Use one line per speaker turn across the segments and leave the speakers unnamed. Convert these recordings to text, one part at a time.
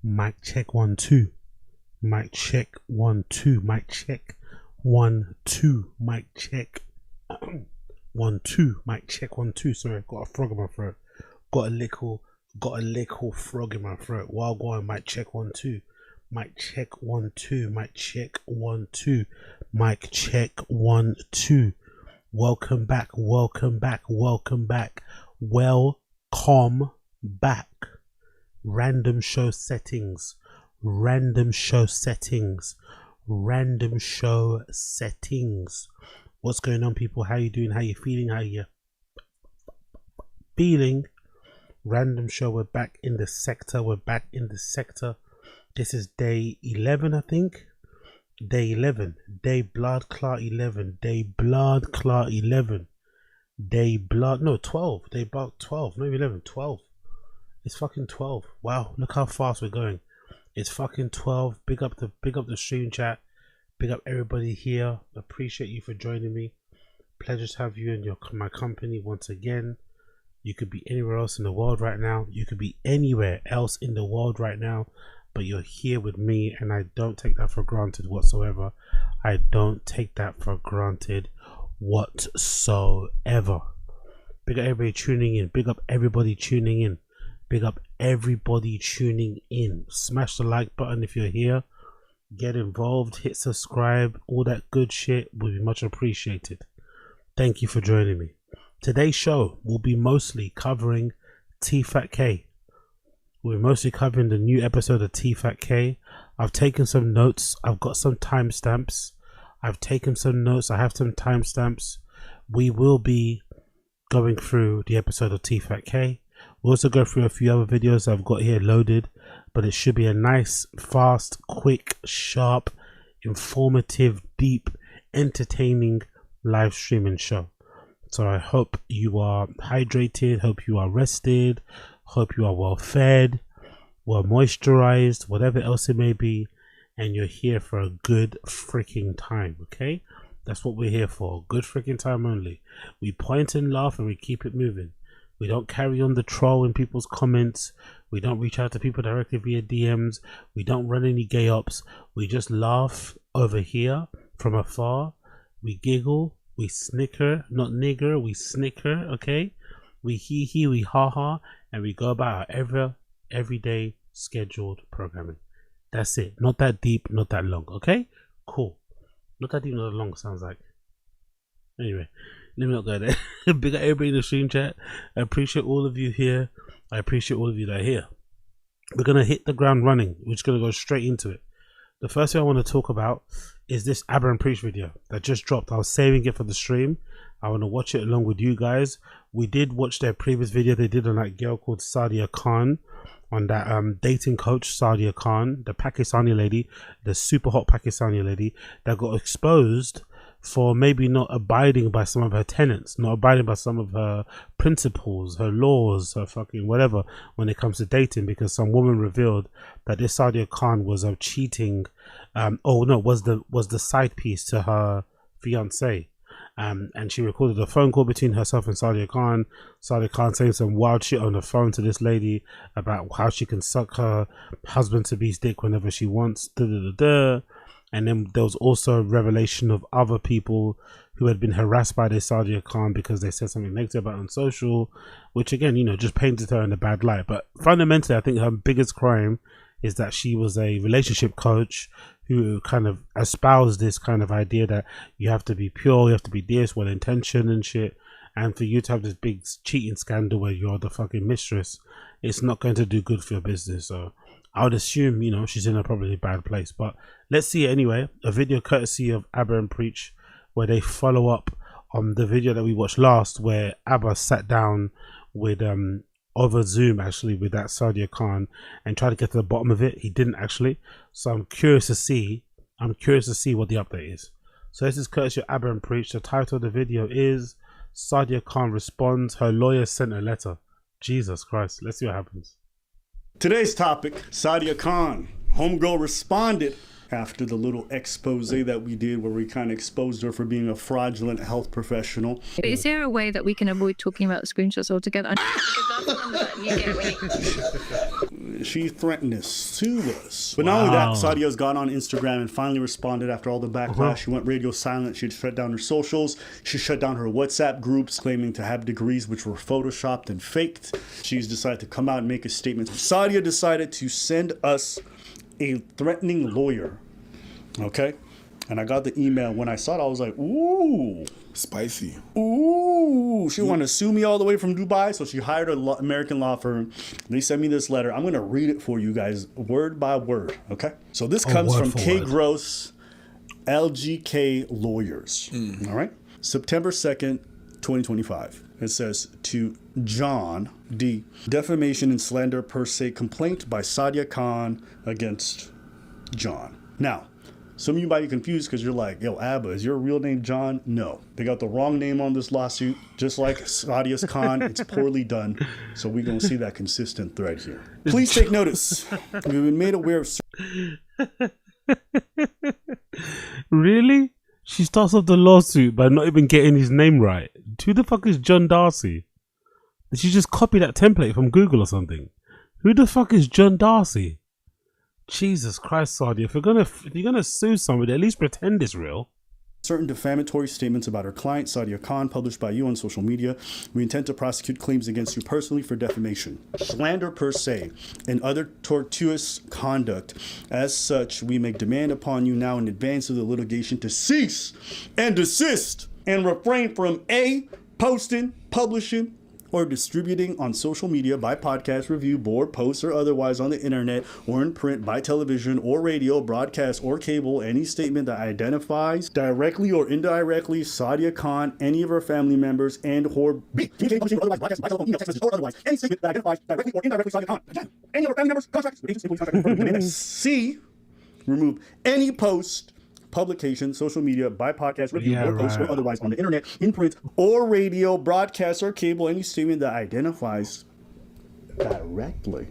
Mic check 1 2. Mic check 1 2. Mic check 1 2. Mic check 1 2. Mic check 1 2. Sorry, I've got a frog in my throat. Got a little frog in my throat. While going, mic check 1 2. Mic check 1 2. Mic check 1 2. Mic check 1 2. Welcome back. Welcome back. Welcome back. Welcome back. Random show settings. Random show settings. Random show settings. What's going on, people? How you doing? How you feeling? How you feeling? Random show. We're back in the sector. We're back in the sector. This is day 11, I think. Day 11. Day blood clot 11. Day blood clot 11. Day blood. No, 12. Day blood 12. No, 11. 12. It's fucking 12. Wow, look how fast we're going. It's fucking 12. Big up the stream chat. Big up everybody here. Appreciate you for joining me. Pleasure to have you in my company once again. You could be anywhere else in the world right now. You could be anywhere else in the world right now, but you're here with me, and I don't take that for granted whatsoever. I don't take that for granted whatsoever. Big up everybody tuning in. Big up everybody tuning in. Big up everybody tuning in. Smash the like button if you're here. Get involved. Hit subscribe. All that good shit will be much appreciated. Thank you for joining me. Today's show will be mostly covering Tfatk. We're mostly covering the new episode of Tfatk. I've taken some notes. I've got some timestamps. I've taken some notes. I have some timestamps. We will be going through the episode of Tfatk. We'll also go through a few other videos I've got here loaded, but it should be a nice, fast, quick, sharp, informative, deep, entertaining live streaming show. So I hope you are hydrated, hope you are rested, hope you are well fed, well moisturized, whatever else it may be, and you're here for a good freaking time, okay? That's what we're here for, good freaking time only. We point and laugh and we keep it moving. We don't carry on the troll in people's comments. We don't reach out to people directly via DMs. We don't run any gay ops. We just laugh over here from afar. We giggle. We snicker. Not nigger. We snicker. Okay. We hee hee. We ha ha. And we go about our everyday scheduled programming. That's it. Not that deep. Not that long. Okay. Cool. Not that deep. Not that long. Sounds like. Anyway. Let me not go there. Big up everybody in the stream chat. I appreciate all of you here. I appreciate all of you that are here. We're going to hit the ground running. We're just going to go straight into it. The first thing I want to talk about is this Aberrant Preach video that just dropped. I was saving it for the stream. I want to watch it along with you guys. We did watch their previous video they did on that girl called Sadia Khan, on that dating coach Sadia Khan, the Pakistani lady, the super hot Pakistani lady that got exposed for maybe not abiding by some of her tenets, not abiding by some of her principles, her laws, her fucking whatever when it comes to dating, because some woman revealed that this Sadia Khan was cheating, was the side piece to her fiance. And she recorded a phone call between herself and Sadia Khan. Sadia Khan saying some wild shit on the phone to this lady about how she can suck her husband-to-be's dick whenever she wants. And then there was also a revelation of other people who had been harassed by this Sadia Khan because they said something negative about her on social, which again, just painted her in a bad light. But fundamentally, I think her biggest crime is that she was a relationship coach who kind of espoused this kind of idea that you have to be pure, you have to be this, well intentioned and shit. And for you to have this big cheating scandal where you're the fucking mistress, it's not going to do good for your business. So I would assume, she's in a probably bad place. But let's see it anyway. A video courtesy of Aberrant Preach, where they follow up on the video that we watched last, where Abba sat down with over Zoom actually with that Sadia Khan and tried to get to the bottom of it. He didn't actually. So I'm curious to see what the update is. So this is courtesy of Aberrant Preach. The title of the video is Sadia Khan Responds. Her lawyer sent a letter. Jesus Christ. Let's see what happens.
Today's topic, Sadia Khan. Homegirl responded after the little expose that we did where we kind of exposed her for being a fraudulent health professional.
But is there a way that we can avoid talking about the screenshots altogether?
she threatened to sue us. But not only that, Sadia's got on Instagram and finally responded after all the backlash. She went radio silent. She shut down her socials. She shut down her WhatsApp groups, claiming to have degrees which were photoshopped and faked. She's decided to come out and make a statement. Sadia decided to send us a threatening lawyer. Okay? And I got the email. When I saw it, I was like, ooh.
Spicy.
Ooh. She wanted to sue me all the way from Dubai, so she hired an American law firm. They sent me this letter. I'm going to read it for you guys, word by word, okay? So this comes from K. Gross, LGK Lawyers, all right? September 2nd, 2025. It says, to John D. Defamation and slander per se complaint by Sadia Khan against John. Now, some of you might be confused because you're like, yo, Abba, is your real name John? No. They got the wrong name on this lawsuit. Just like Sadia's Khan, it's poorly done. So we're going to see that consistent thread here. Please take notice. We've been made aware of...
Really? She starts off the lawsuit by not even getting his name right. Who the fuck is John Darcy? Did she just copy that template from Google or something? Who the fuck is John Darcy? Jesus Christ, Sadia, if you're gonna sue somebody, at least pretend it's real.
Certain defamatory statements about her client, Sadia Khan, published by you on social media. We intend to prosecute claims against you personally for defamation, slander per se, and other tortuous conduct. As such, we make demand upon you now in advance of the litigation to cease and desist and refrain from A, posting, publishing, or distributing on social media by podcast, review, board, posts, or otherwise on the internet or in print, by television or radio, broadcast or cable, any statement that identifies directly or indirectly Sadia Khan, any of her family members, and or B, communicating, publishing, or otherwise, broadcast, by telephone, email, text message, or otherwise, any statement that identifies directly or indirectly Sadia Khan. Again, any of her family members, contracts, agents, employees, contracts, C, remove any post, publication, social media, by podcast, review, or post, or otherwise on the internet, in print, or radio, broadcast, or cable, any statement that identifies directly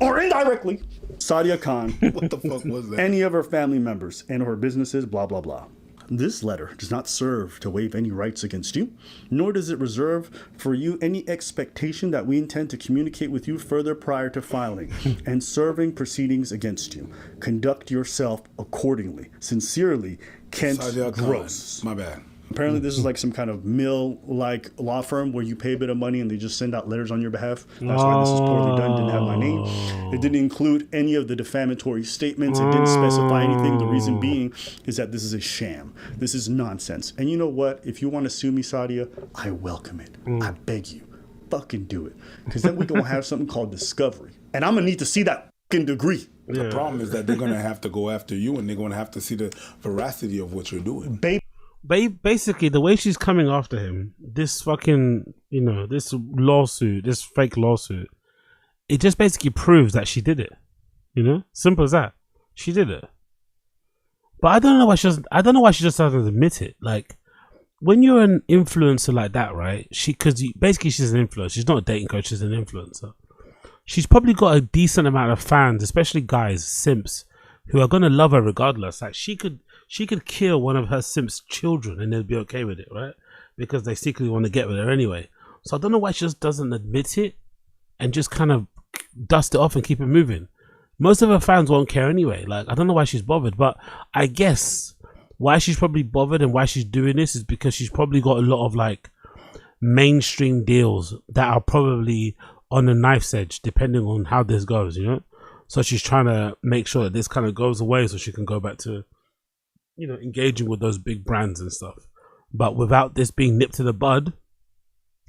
or indirectly Sadia Khan,
What the fuck was that?
any of her family members, and her businesses, blah, blah, blah. This letter does not serve to waive any rights against you, nor does it reserve for you any expectation that we intend to communicate with you further prior to filing and serving proceedings against you. Conduct yourself accordingly. Sincerely, Kent
Sadia Khan.
Gross.
My bad.
Apparently, this is like some kind of mill-like law firm where you pay a bit of money and they just send out letters on your behalf. That's why this is poorly done. Didn't have my name. It didn't include any of the defamatory statements. It didn't specify anything. The reason being is that this is a sham. This is nonsense. And you know what? If you want to sue me, Sadia, I welcome it. I beg you. Fucking do it. Because then we're going to have something called discovery. And I'm going to need to see that fucking degree.
The problem is that they're going to have to go after you and they're going to have to see the veracity of what you're doing.
Basically, the way she's coming after him, this fucking, this lawsuit, this fake lawsuit, it just basically proves that she did it. Simple as that. She did it. But I don't know why she just doesn't admit it. Like, when you're an influencer like that, right? Basically she's an influencer. She's not a dating coach. She's an influencer. She's probably got a decent amount of fans, especially guys, simps, who are gonna love her regardless. Like, she could kill one of her simps' children and they'll be okay with it, right? Because they secretly want to get with her anyway. So I don't know why she just doesn't admit it and just kind of dust it off and keep it moving. Most of her fans won't care anyway. Like, I don't know why she's bothered, but I guess why she's probably bothered and why she's doing this is because she's probably got a lot of like mainstream deals that are probably on the knife's edge depending on how this goes, So she's trying to make sure that this kind of goes away so she can go back to engaging with those big brands and stuff. But without this being nipped to the bud,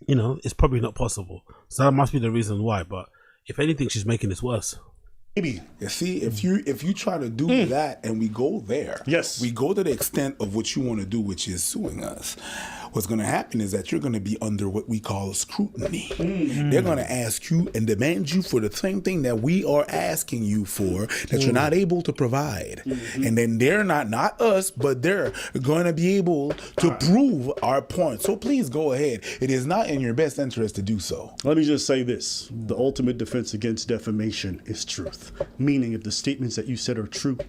it's probably not possible. So that must be the reason why. But if anything, she's making this worse.
Maybe.
You see, if you try to do that and we go there,
yes,
we go to the extent of what you want to do, which is suing us, what's going to happen is that you're going to be under what we call scrutiny. They're going to ask you and demand you for the same thing that we are asking you for, that you're not able to provide. And then they're not us, but they're going to be able to prove our point. So please go ahead. It is not in your best interest to do so.
Let me just say this. The ultimate defense against defamation is truth. Meaning, if the statements that you said are true,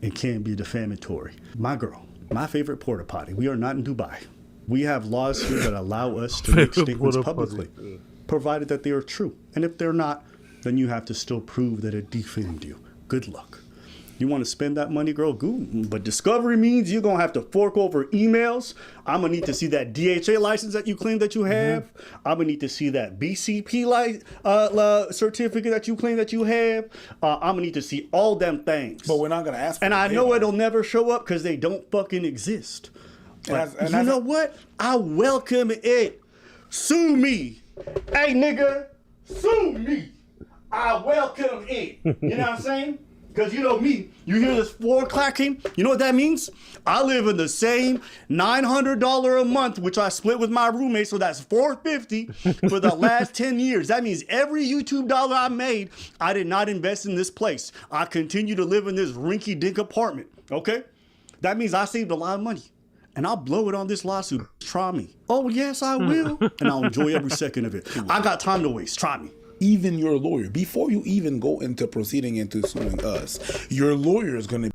it can't be defamatory. My girl, my favorite porta potty. We are not in Dubai. We have laws here that allow us to make statements publicly, provided that they are true. And if they're not, then you have to still prove that it defended you. Good luck. You want to spend that money, girl? Good. But discovery means you're going to have to fork over emails. I'm going to need to see that DHA license that you claim that you have. I'm going to need to see that BCP certificate that you claim that you have. I'm going to need to see all them things.
But we're not going to ask for
And
it.
I know it'll never show up because they don't fucking exist. But you know what? I welcome it. Sue me. Hey, nigga, sue me. I welcome it. You know what I'm saying? Because you know me, you hear this floor clacking, you know what that means? I live in the same $900 a month, which I split with my roommate, so that's $450 for the last 10 years. That means every YouTube dollar I made, I did not invest in this place. I continue to live in this rinky-dink apartment, okay? That means I saved a lot of money. And I'll blow it on this lawsuit. Try me. Oh, yes, I will. And I'll enjoy every second of it. I got time to waste. Try me.
Even your lawyer, before you even go into proceeding into suing us, your lawyer is going to...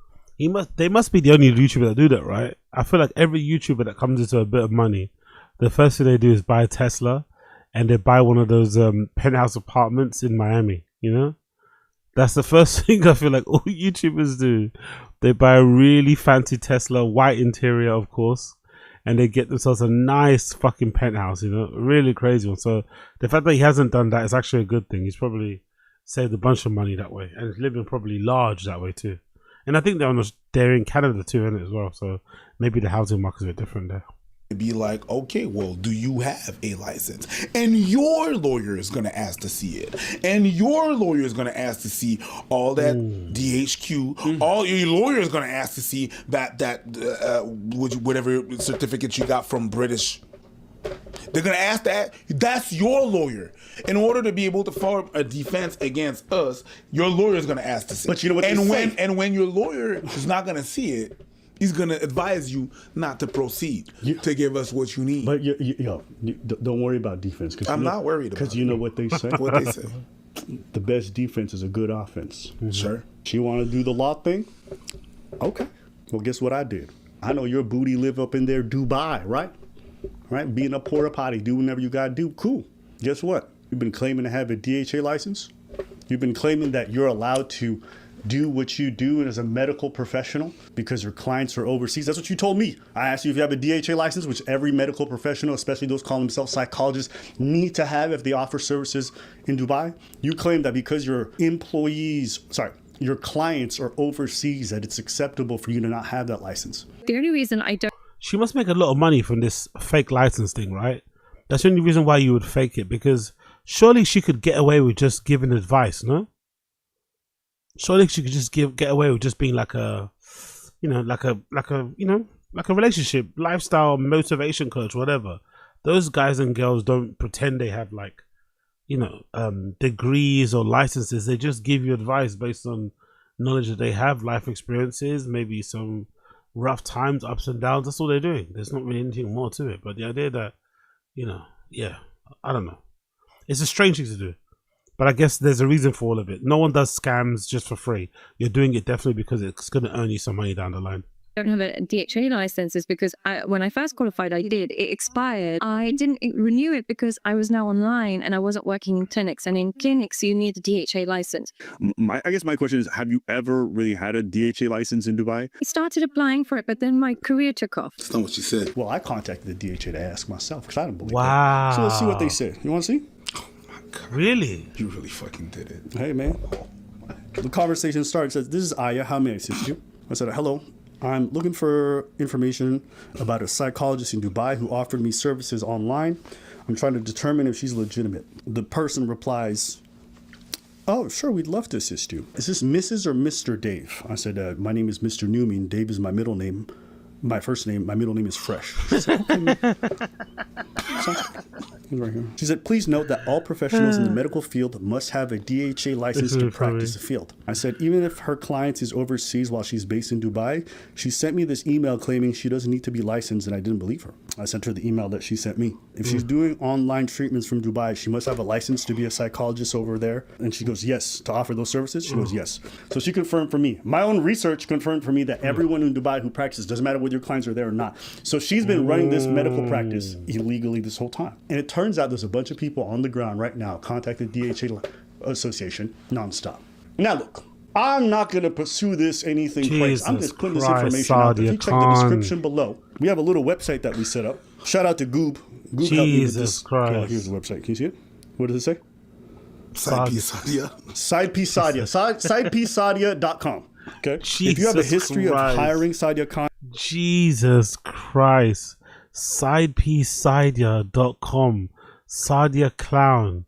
They must be the only YouTuber that do that, right? I feel like every YouTuber that comes into a bit of money, the first thing they do is buy a Tesla, and they buy one of those penthouse apartments in Miami, you know? That's the first thing I feel like all YouTubers do. They buy a really fancy Tesla, white interior, of course, and they get themselves a nice fucking penthouse, you know, really crazy one. So the fact that he hasn't done that is actually a good thing. He's probably saved a bunch of money that way, and he's living probably large that way too. And I think they're in Canada too, in it as well. So maybe the housing market is a bit different there.
Be like, okay, well, do you have a license? And your lawyer is going to ask to see it. And your lawyer is going to ask to see all that DHQ. All your lawyer is going to ask to see whatever certificate you got from British. They're going to ask that. That's your lawyer. In order to be able to form a defense against us, your lawyer is going to ask to see it.
But you know what
when your lawyer is not going to see it, he's going to advise you not to proceed to give us what you need.
But don't worry about defense.
I'm not worried about it.
Because you know what they say?
What they say?
The best defense is a good offense.
Sure.
She want to do the law thing? Okay. Well, guess what I did? I know your booty live up in there, Dubai, right? Right? Being a porta potty, do whatever you got to do. Cool. Guess what? You've been claiming to have a DHA license. You've been claiming that you're allowed to do what you do as a medical professional because your clients are overseas. That's what you told me. I asked you if you have a DHA license, which every medical professional, especially those calling themselves psychologists, need to have if they offer services in Dubai. You claim that because your clients are overseas, that it's acceptable for you to not have that license.
The only reason I don't...
She must make a lot of money from this fake license thing, right? That's the only reason why you would fake it, because surely she could get away with just giving advice, no? Surely she could just get away with just being like a relationship, lifestyle, motivation coach, whatever. Those guys and girls don't pretend they have degrees or licenses. They just give you advice based on knowledge that they have, life experiences, maybe some rough times, ups and downs. That's all they're doing. There's not really anything more to it. But the idea that, I don't know. It's a strange thing to do. But I guess there's a reason for all of it. No one does scams just for free. You're doing it definitely because it's going to earn you some money down the line.
don't have a DHA license is because when I first qualified, it expired. I didn't renew it because I was now online and I wasn't working in clinics. And in clinics, you need a DHA license.
I guess my question is, have you ever really had a DHA license in Dubai?
I started applying for it, but then my career took off.
That's not what she said.
Well, I contacted the DHA to ask myself because I didn't believe
wow.
that. So let's see what they said. You want to see?
God.
Really?
You really fucking did it.
Hey, man. The conversation started. It says, "This is Aya. How may I assist you?" I said, "Hello. I'm looking for information about a psychologist in Dubai who offered me services online. I'm trying to determine if she's legitimate." The person replies, "Oh, sure, we'd love to assist you. Is this Mrs. or Mr. Dave?" I said, "My name is Mr. Newman, and Dave is my middle name. My first name, my middle name is Fresh." She said, "Okay." Right here. She said, "Please note that all professionals in the medical field must have a DHA license to practice the field." I said, "Even if her client is overseas while she's based in Dubai, she sent me this email claiming she doesn't need to be licensed, and I didn't believe her. I sent her the email that she sent me. If she's doing online treatments from Dubai, she must have a license to be a psychologist over there." And she goes, "Yes." To offer those services? She goes, "Yes." So she confirmed for me. My own research confirmed for me that everyone in Dubai who practices, doesn't matter whether your clients are there or not. So she's been running this medical practice illegally this whole time. And it turns out there's a bunch of people on the ground right now contacting DHA Association nonstop. Now look, I'm not going to pursue this anything crazy. I'm just putting this information out there. If you check the description below, we have a little website that we set up. Shout out to Goob. Goob helped me with this. Oh, here's the website. Can you see it? What does it say? Sidepiecesadia.com. Okay.
Jesus
if you have a history
Christ.
of hiring Sadia Khan,
Jesus Christ. Sidepiecesadia.com. Sadia Clown.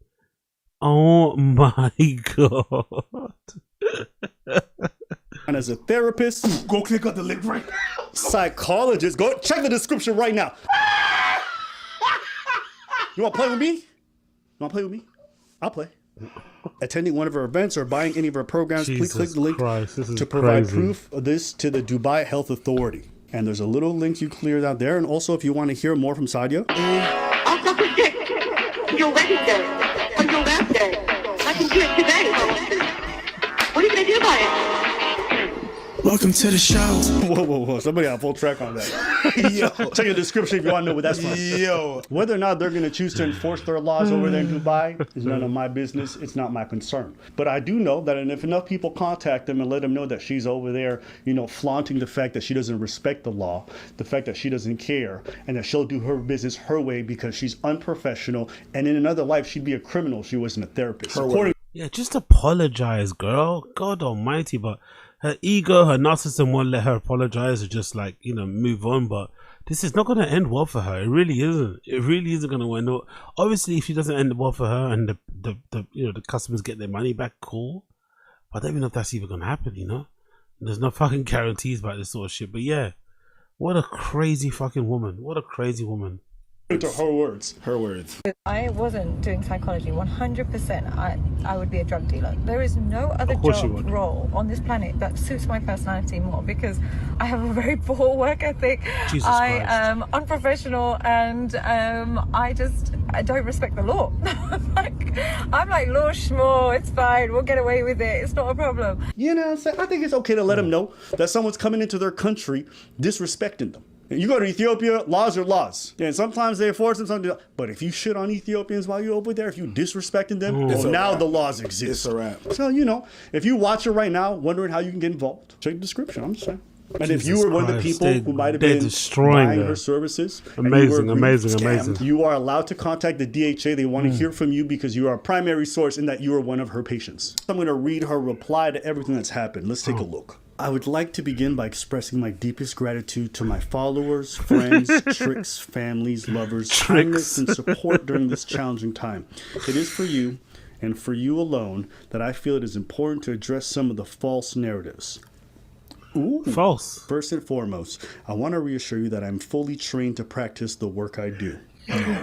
Oh my God.
and as a therapist,
Go click on the link right now.
psychologist, go check the description right now. You want to play with me? You want to play with me? I'll play. Attending one of our events or buying any of our programs, please click the link to provide proof of this to the Dubai Health Authority. And there's a little link you clear out there. And also, if you want to hear more from Sadia,
I'll suck a dick. Your wedding day. On your last day. I can do it today if I want to. What are you going to do about it?
Welcome to the show.
whoa. Somebody on full track on that.
Yo.
Check the description if you want to know what that's from.
Yo.
Whether or not they're going to choose to enforce their laws over there in Dubai is none of my business. It's not my concern. But I do know that if enough people contact them and let them know that she's over there, flaunting the fact that she doesn't respect the law, the fact that she doesn't care, and that she'll do her business her way because she's unprofessional, and in another life she'd be a criminal if she wasn't a therapist.
Yeah, just apologize, girl. God almighty, but her ego, her narcissism won't let her apologize or just move on. But this is not going to end well for her. It really isn't. It really isn't going to end well. Obviously, if she doesn't end well for her and the customers get their money back, cool. But I don't even know if that's even going to happen. There's no fucking guarantees about this sort of shit. But yeah, what a crazy fucking woman. What a crazy woman.
To her words.
Her words.
I wasn't doing psychology 100%. I would be a drug dealer. There is no other job role on this planet that suits my personality more because I have a very poor work ethic. I am unprofessional and I don't respect the law. I'm like, law schmo, it's fine, we'll get away with it, it's not a problem.
I think it's okay to let them know that someone's coming into their country disrespecting them. You go to Ethiopia, laws are laws. And sometimes they enforce them, sometimes. But if you shit on Ethiopians while you're over there, if you disrespecting them, now the laws exist.
It's a wrap.
So, if you watch it right now, wondering how you can get involved, check the description. I'm just saying. And if you were one of the people who might have been buying her services,
amazing.
You are allowed to contact the DHA. They want to hear from you because you are a primary source and that you are one of her patients. I'm going to read her reply to everything that's happened. Let's take a look. I would like to begin by expressing my deepest gratitude to my followers, friends, tricks, families, lovers, kindness, and support during this challenging time. It is for you, and for you alone, that I feel it is important to address some of the false narratives. Ooh.
False.
First and foremost, I want to reassure you that I'm fully trained to practice the work I do. I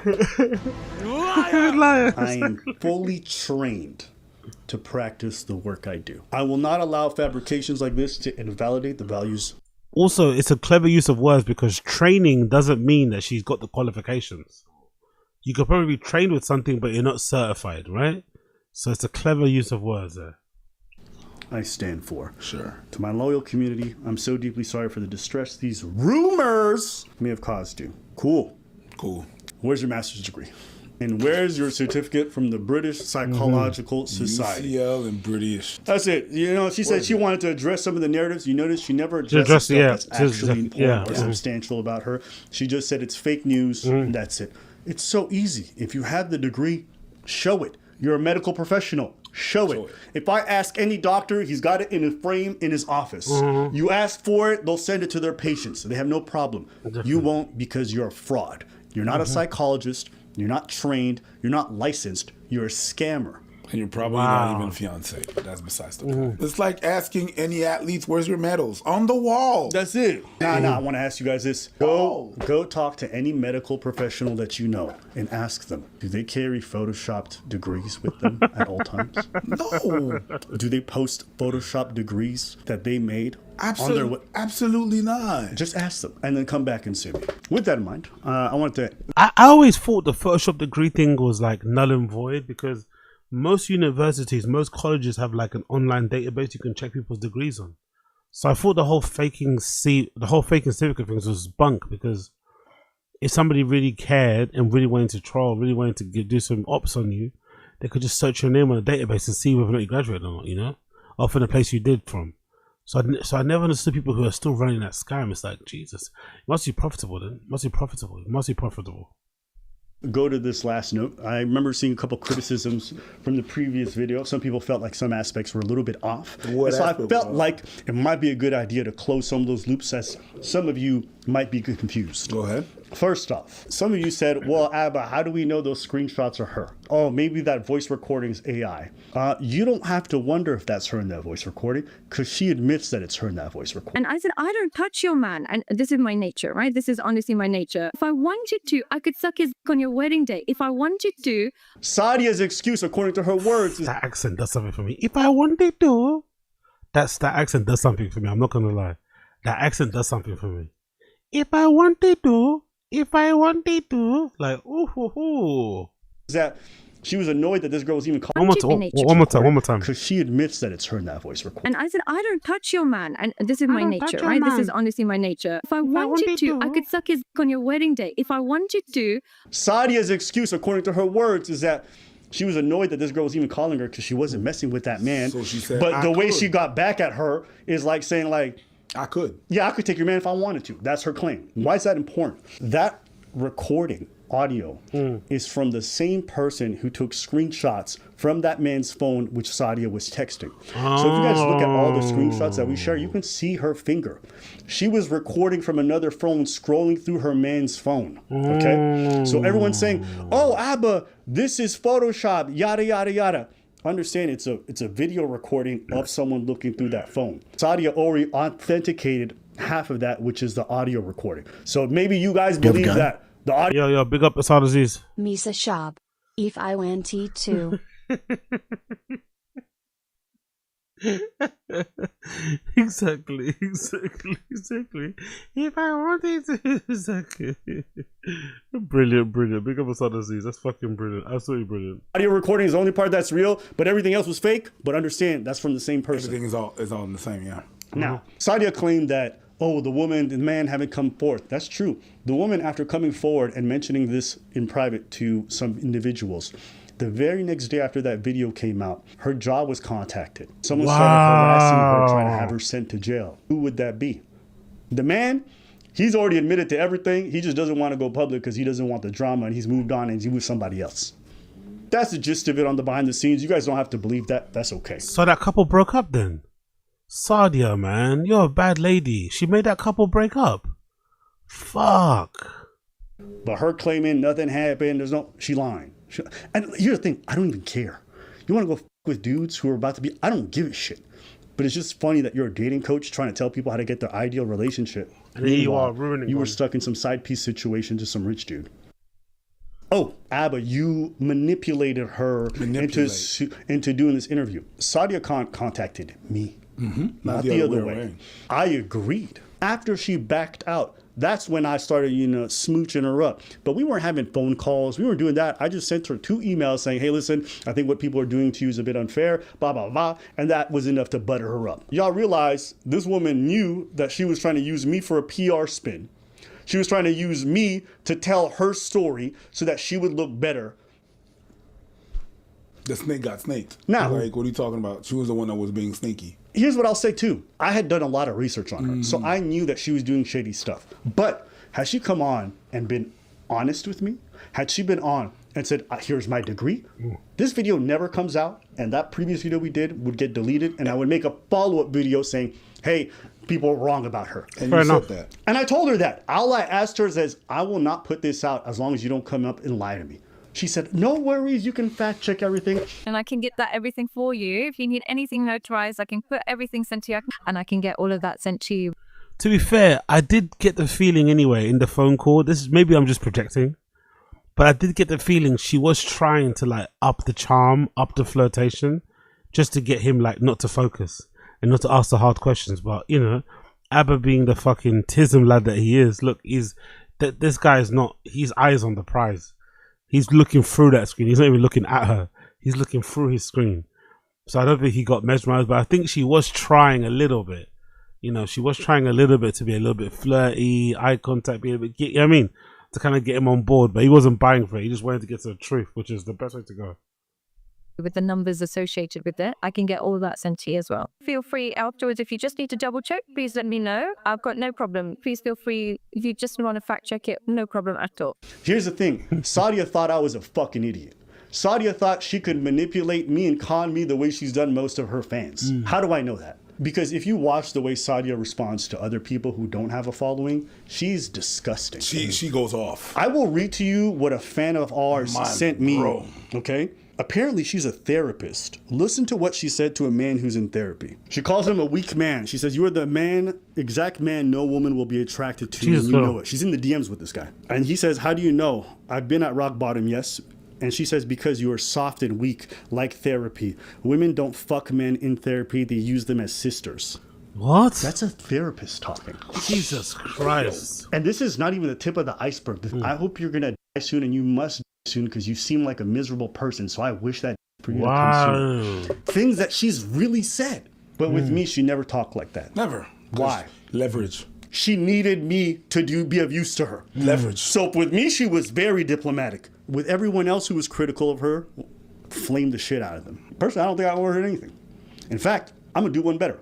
am fully trained to practice the work I do. I will not allow fabrications like this to invalidate the values.
Also, it's a clever use of words because training doesn't mean that she's got the qualifications. You could probably be trained with something, but you're not certified, right? So it's a clever use of words there.
I stand for.
Sure.
To my loyal community, I'm so deeply sorry for the distress these rumors may have caused you. Cool. Where's your master's degree? And where's your certificate from the British Psychological Society?
UCL and British.
That's it. She said she wanted to address some of the narratives. You notice she never addressed stuff that's actually important or substantial about her. She just said it's fake news, and that's it. It's so easy. If you have the degree, show it. You're a medical professional. Show it. If I ask any doctor, he's got it in a frame in his office. You ask for it, they'll send it to their patients. They have no problem. You won't because you're a fraud. You're not a psychologist. You're not trained. You're not licensed. You're a scammer.
And you're probably not even a fiance, but that's besides the point. It's like asking any athletes, where's your medals? On the wall.
That's it. I want to ask you guys this. Go talk to any medical professional that you know and ask them, do they carry photoshopped degrees with them at all times?
No.
Do they post photoshopped degrees that they made?
Absolutely not.
Just ask them and then come back and see me. With that in mind, I want to...
I always thought the Photoshop degree thing was like null and void because most universities, most colleges have like an online database you can check people's degrees on. So I thought the whole faking certificate things was bunk because if somebody really cared and really wanted to troll, really wanted to do some ops on you, they could just search your name on a database and see whether or not you graduated or not, you know, or from the place you did from. So I never understood people who are still running that scam. It's like, Jesus, it must be profitable then. It must be profitable. It must be profitable.
Go to this last note. I remember seeing a couple criticisms from the previous video. Some people felt like some aspects were a little bit off. So I felt like it might be a good idea to close some of those loops, as some of you might be confused.
Go ahead.
First off, some of you said, well, Abba, how do we know those screenshots are her? Oh, maybe that voice recording is AI. You don't have to wonder if that's her in that voice recording, because she admits that it's her in that voice recording.
And I said, I don't touch your man. And this is my nature, right? This is honestly my nature. If I wanted to, I could suck his dick on your wedding day. If I wanted to.
Sadia's excuse, according to her words, is
that accent does something for me. If I wanted to, that accent does something for me. I'm not gonna lie. That accent does something for me. If I wanted to. If I wanted to, like, ooh.
That she was annoyed that this girl was even calling.
One more time.
Because she admits that it's her in that voice recording.
And I said, I don't touch your man. And this is my nature, right? This is honestly my nature. If I wanted to, I could suck his dick on your wedding day. If I wanted to.
Sadia's excuse, according to her words, is that she was annoyed that this girl was even calling her because she wasn't messing with that man.
So she said,
but the way she got back at her is like saying, like,
I could.
Yeah, I could take your man if I wanted to. That's her claim. Why is that important? That recording audio is from the same person who took screenshots from that man's phone, which Sadia was texting. So if you guys look at all the screenshots that we share, you can see her finger. She was recording from another phone, scrolling through her man's phone. Okay? So everyone's saying, oh, Abba, this is Photoshop, yada, yada, yada. Understand, it's a video recording of someone looking through that phone. Sadia already authenticated half of that, which is the audio recording. So maybe you guys believe that the audio.
Yo, big up Asad Aziz.
Misa Schaub. If I wanted to.
Exactly. If I wanted to, exactly. Brilliant. Big up Asad Aziz. That's fucking brilliant. Absolutely brilliant.
Audio recording is the only part that's real, but everything else was fake. But understand, that's from the same person.
Everything is all in the same, yeah.
Now, Sadia claimed that, oh, the man haven't come forth. That's true. The woman, after coming forward and mentioning this in private to some individuals, the very next day after that video came out, her job was contacted. Someone started harassing her, trying to have her sent to jail. Who would that be? The man, he's already admitted to everything. He just doesn't want to go public because he doesn't want the drama, and he's moved on and he's with somebody else. That's the gist of it on the behind the scenes. You guys don't have to believe that. That's okay.
So that couple broke up then? Sadia, man, you're a bad lady. She made that couple break up. Fuck.
But her claiming nothing happened, she lying. And here's the thing, I don't even care. You want to go with dudes who are about to be, I don't give a shit. But it's just funny that you're a dating coach trying to tell people how to get their ideal relationship.
And here you are ruining
You were stuck in some side piece situation to some rich dude. Oh, Abba, you manipulated her into doing this interview. Sadia contacted me, not the other way. I agreed. After she backed out, that's when I started, smooching her up. But we weren't having phone calls. We weren't doing that. I just sent her 2 emails saying, hey, listen, I think what people are doing to you is a bit unfair, blah, blah, blah. And that was enough to butter her up. Y'all realize this woman knew that she was trying to use me for a PR spin. She was trying to use me to tell her story so that she would look better.
The snake got snaked.
Now,
like, what are you talking about? She was the one that was being sneaky.
Here's what I'll say too. I had done a lot of research on her, so I knew that she was doing shady stuff. But has she come on and been honest with me? Had she been on and said, here's my degree? This video never comes out, and that previous video we did would get deleted, and I would make a follow-up video saying, hey, people are wrong about her.
And you said that.
And I told her that. All I asked her is, I will not put this out as long as you don't come up and lie to me. She said, no worries, you can fact check everything.
And I can get that everything for you. If you need anything notarized, I can put everything sent to you and I can get all of that sent to you.
To be fair, I did get the feeling anyway in the phone call. This is maybe I'm just projecting, but I did get the feeling she was trying to like up the charm, up the flirtation, just to get him like not to focus and not to ask the hard questions. But Abba being the fucking tism lad that he is, look, this guy is not. His eyes on the prize. He's looking through that screen. He's not even looking at her. He's looking through his screen. So I don't think he got mesmerized, but I think she was trying a little bit. She was trying a little bit to be a little bit flirty, eye contact, be a bit, to kind of get him on board, but he wasn't buying for it. He just wanted to get to the truth, which is the best way to go.
with the numbers associated with it. I can get all of that sent to you as well. Feel free afterwards, if you just need to double check, please let me know. I've got no problem. Please feel free if you just want to fact check it, no problem at all.
Here's the thing. Sadia thought I was a fucking idiot. Sadia thought she could manipulate me and con me the way she's done most of her fans. How do I know that? Because if you watch the way Sadia responds to other people who don't have a following, she's disgusting.
She goes off.
I will read to you what a fan of ours sent me. Okay? Apparently she's a therapist. Listen to what she said to a man who's in therapy. She calls him a weak man. She says, "You are the exact man no woman will be attracted to, and you know it." She's in the DMs with this guy. And he says, "How do you know?" "I've been at rock bottom, yes." And she says, "Because you are soft and weak, like therapy. Women don't fuck men in therapy. They use them as sisters."
What?
That's a therapist talking.
Jesus Christ.
And this is not even the tip of the iceberg. I hope you're going to die soon, and you must die soon because you seem like a miserable person. So I wish that for you to come soon. Things that she's really said. But with me, she never talked like that.
Never.
Why?
Leverage.
She needed me to be of use to her.
Leverage.
So with me, she was very diplomatic. With everyone else who was critical of her, flamed the shit out of them. Personally, I don't think I ordered anything. In fact, I'm going to do one better.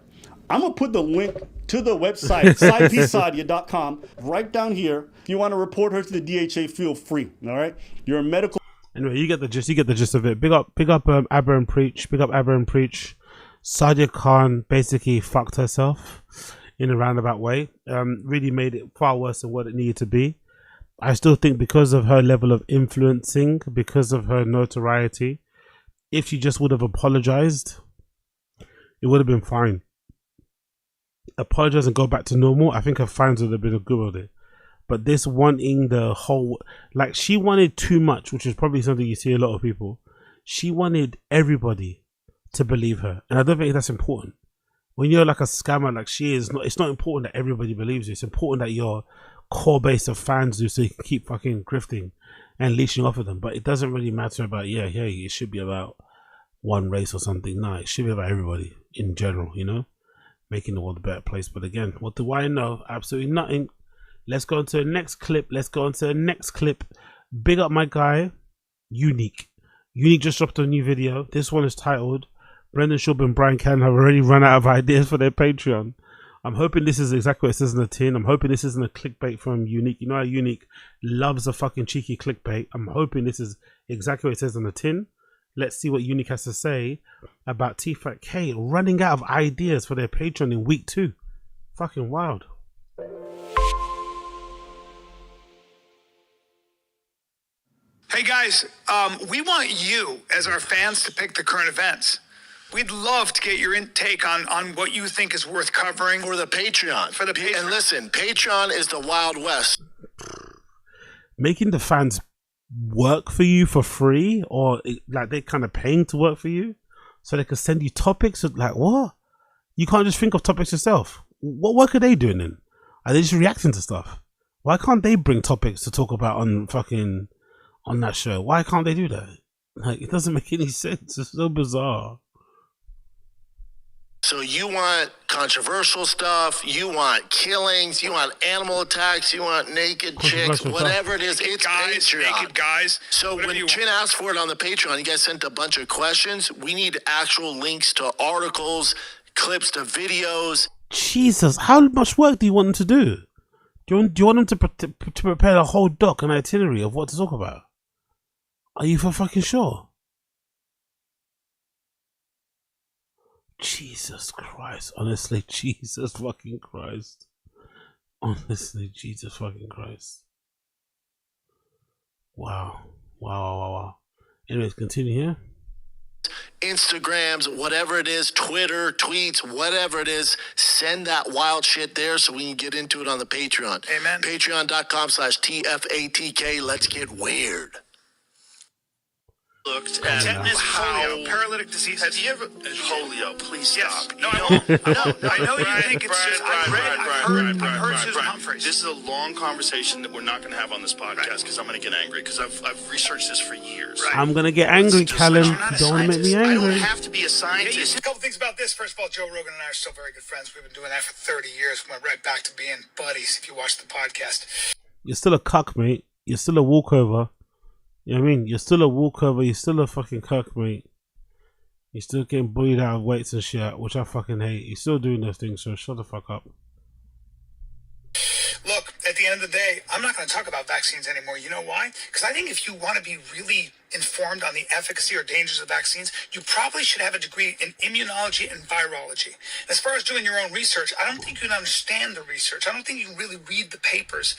I'm going to put the link to the website, sidepsadia.com, right down here. If you want to report her to the DHA, feel free. All right? You're a medical...
Anyway, you get the gist of it. Big up Abba and Preach. Big up Abba and Preach. Sadia Khan basically fucked herself in a roundabout way. Really made it far worse than what it needed to be. I still think because of her level of influencing, because of her notoriety, if she just would have apologized, it would have been fine. Apologize and go back to normal, I think her fans would have been good with it. But this wanting the whole, like, she wanted too much, which is probably something you see a lot of people. She wanted everybody to believe her, and I don't think that's important. When you're like a scammer like she is, it's not important that everybody believes you. It's important that your core base of fans do, so you can keep fucking grifting and leeching off of them. But it doesn't really matter about it should be about one race or something. No, it should be about everybody in general, you know, making the world a better place. But again, what do I know? Absolutely nothing. Let's go into the next clip. Big up my guy, Unique. Unique just dropped a new video. This one is titled Brendan Schaub and Brian Cannon have already run out of ideas for their Patreon. I'm hoping this is exactly what it says in the tin. I'm hoping this isn't a clickbait from Unique. You know how Unique loves a fucking cheeky clickbait. I'm hoping this is exactly what it says in the tin. Let's see what Unique has to say about Tfatk running out of ideas for their Patreon in week 2. Fucking wild.
Hey guys, we want you as our fans to pick the current events. We'd love to get your intake on what you think is worth covering
for the Patreon. And listen, Patreon is the Wild West.
Making the fans work for you for free, or like they're kind of paying to work for you so they can send you topics. Like, what? You can't just think of topics yourself. What work are they doing then? Are they just reacting to stuff? Why can't they bring topics to talk about on that show? Why can't they do that? Like, it doesn't make any sense. It's so bizarre.
So you want controversial stuff, you want killings, you want animal attacks, you want naked chicks, whatever it is, it's Patreon.
Naked guys.
So when Chin asked for it on the Patreon, you guys sent a bunch of questions. We need actual links to articles, clips to videos.
Jesus, how much work do you want them to do? Do you want them to prepare a whole doc and itinerary of what to talk about? Are you for fucking sure? Jesus Christ. Honestly, Jesus fucking Christ. Honestly, Jesus fucking Christ. Wow. Wow. Anyways, continue here.
Instagrams, whatever it is, Twitter, tweets, whatever it is, send that wild shit there so we can get into it on the Patreon.
Amen.
Patreon.com/TFATK. Let's get weird.
Looked at tetanus, polio, paralytic disease. Have you ever
polio? Please stop.
No, I know you think it's just. I've heard Susan Humphreys.
This is a long conversation that we're not going to have on this podcast because I'm going to get angry because I've researched this for years.
Right. I'm going to get angry, Callum. Don't want to make me angry.
I don't have to be a scientist.
Yeah, a couple things about this. First of all, Joe Rogan and I are still very good friends. We've been doing that for 30 years. We went right back to being buddies. If you watch the podcast,
you're still a cuck, mate. You're still a walkover. You know what I mean? You're still a walkover. You're still a fucking cuck, mate. He's still getting bullied out of weights and shit, which I fucking hate. He's still doing those things, so shut the fuck up.
Look, at the end of the day, I'm not going to talk about vaccines anymore. You know why? Because I think if you want to be really informed on the efficacy or dangers of vaccines, you probably should have a degree in immunology and virology. As far as doing your own research, I don't think you can understand the research. I don't think you can really read the papers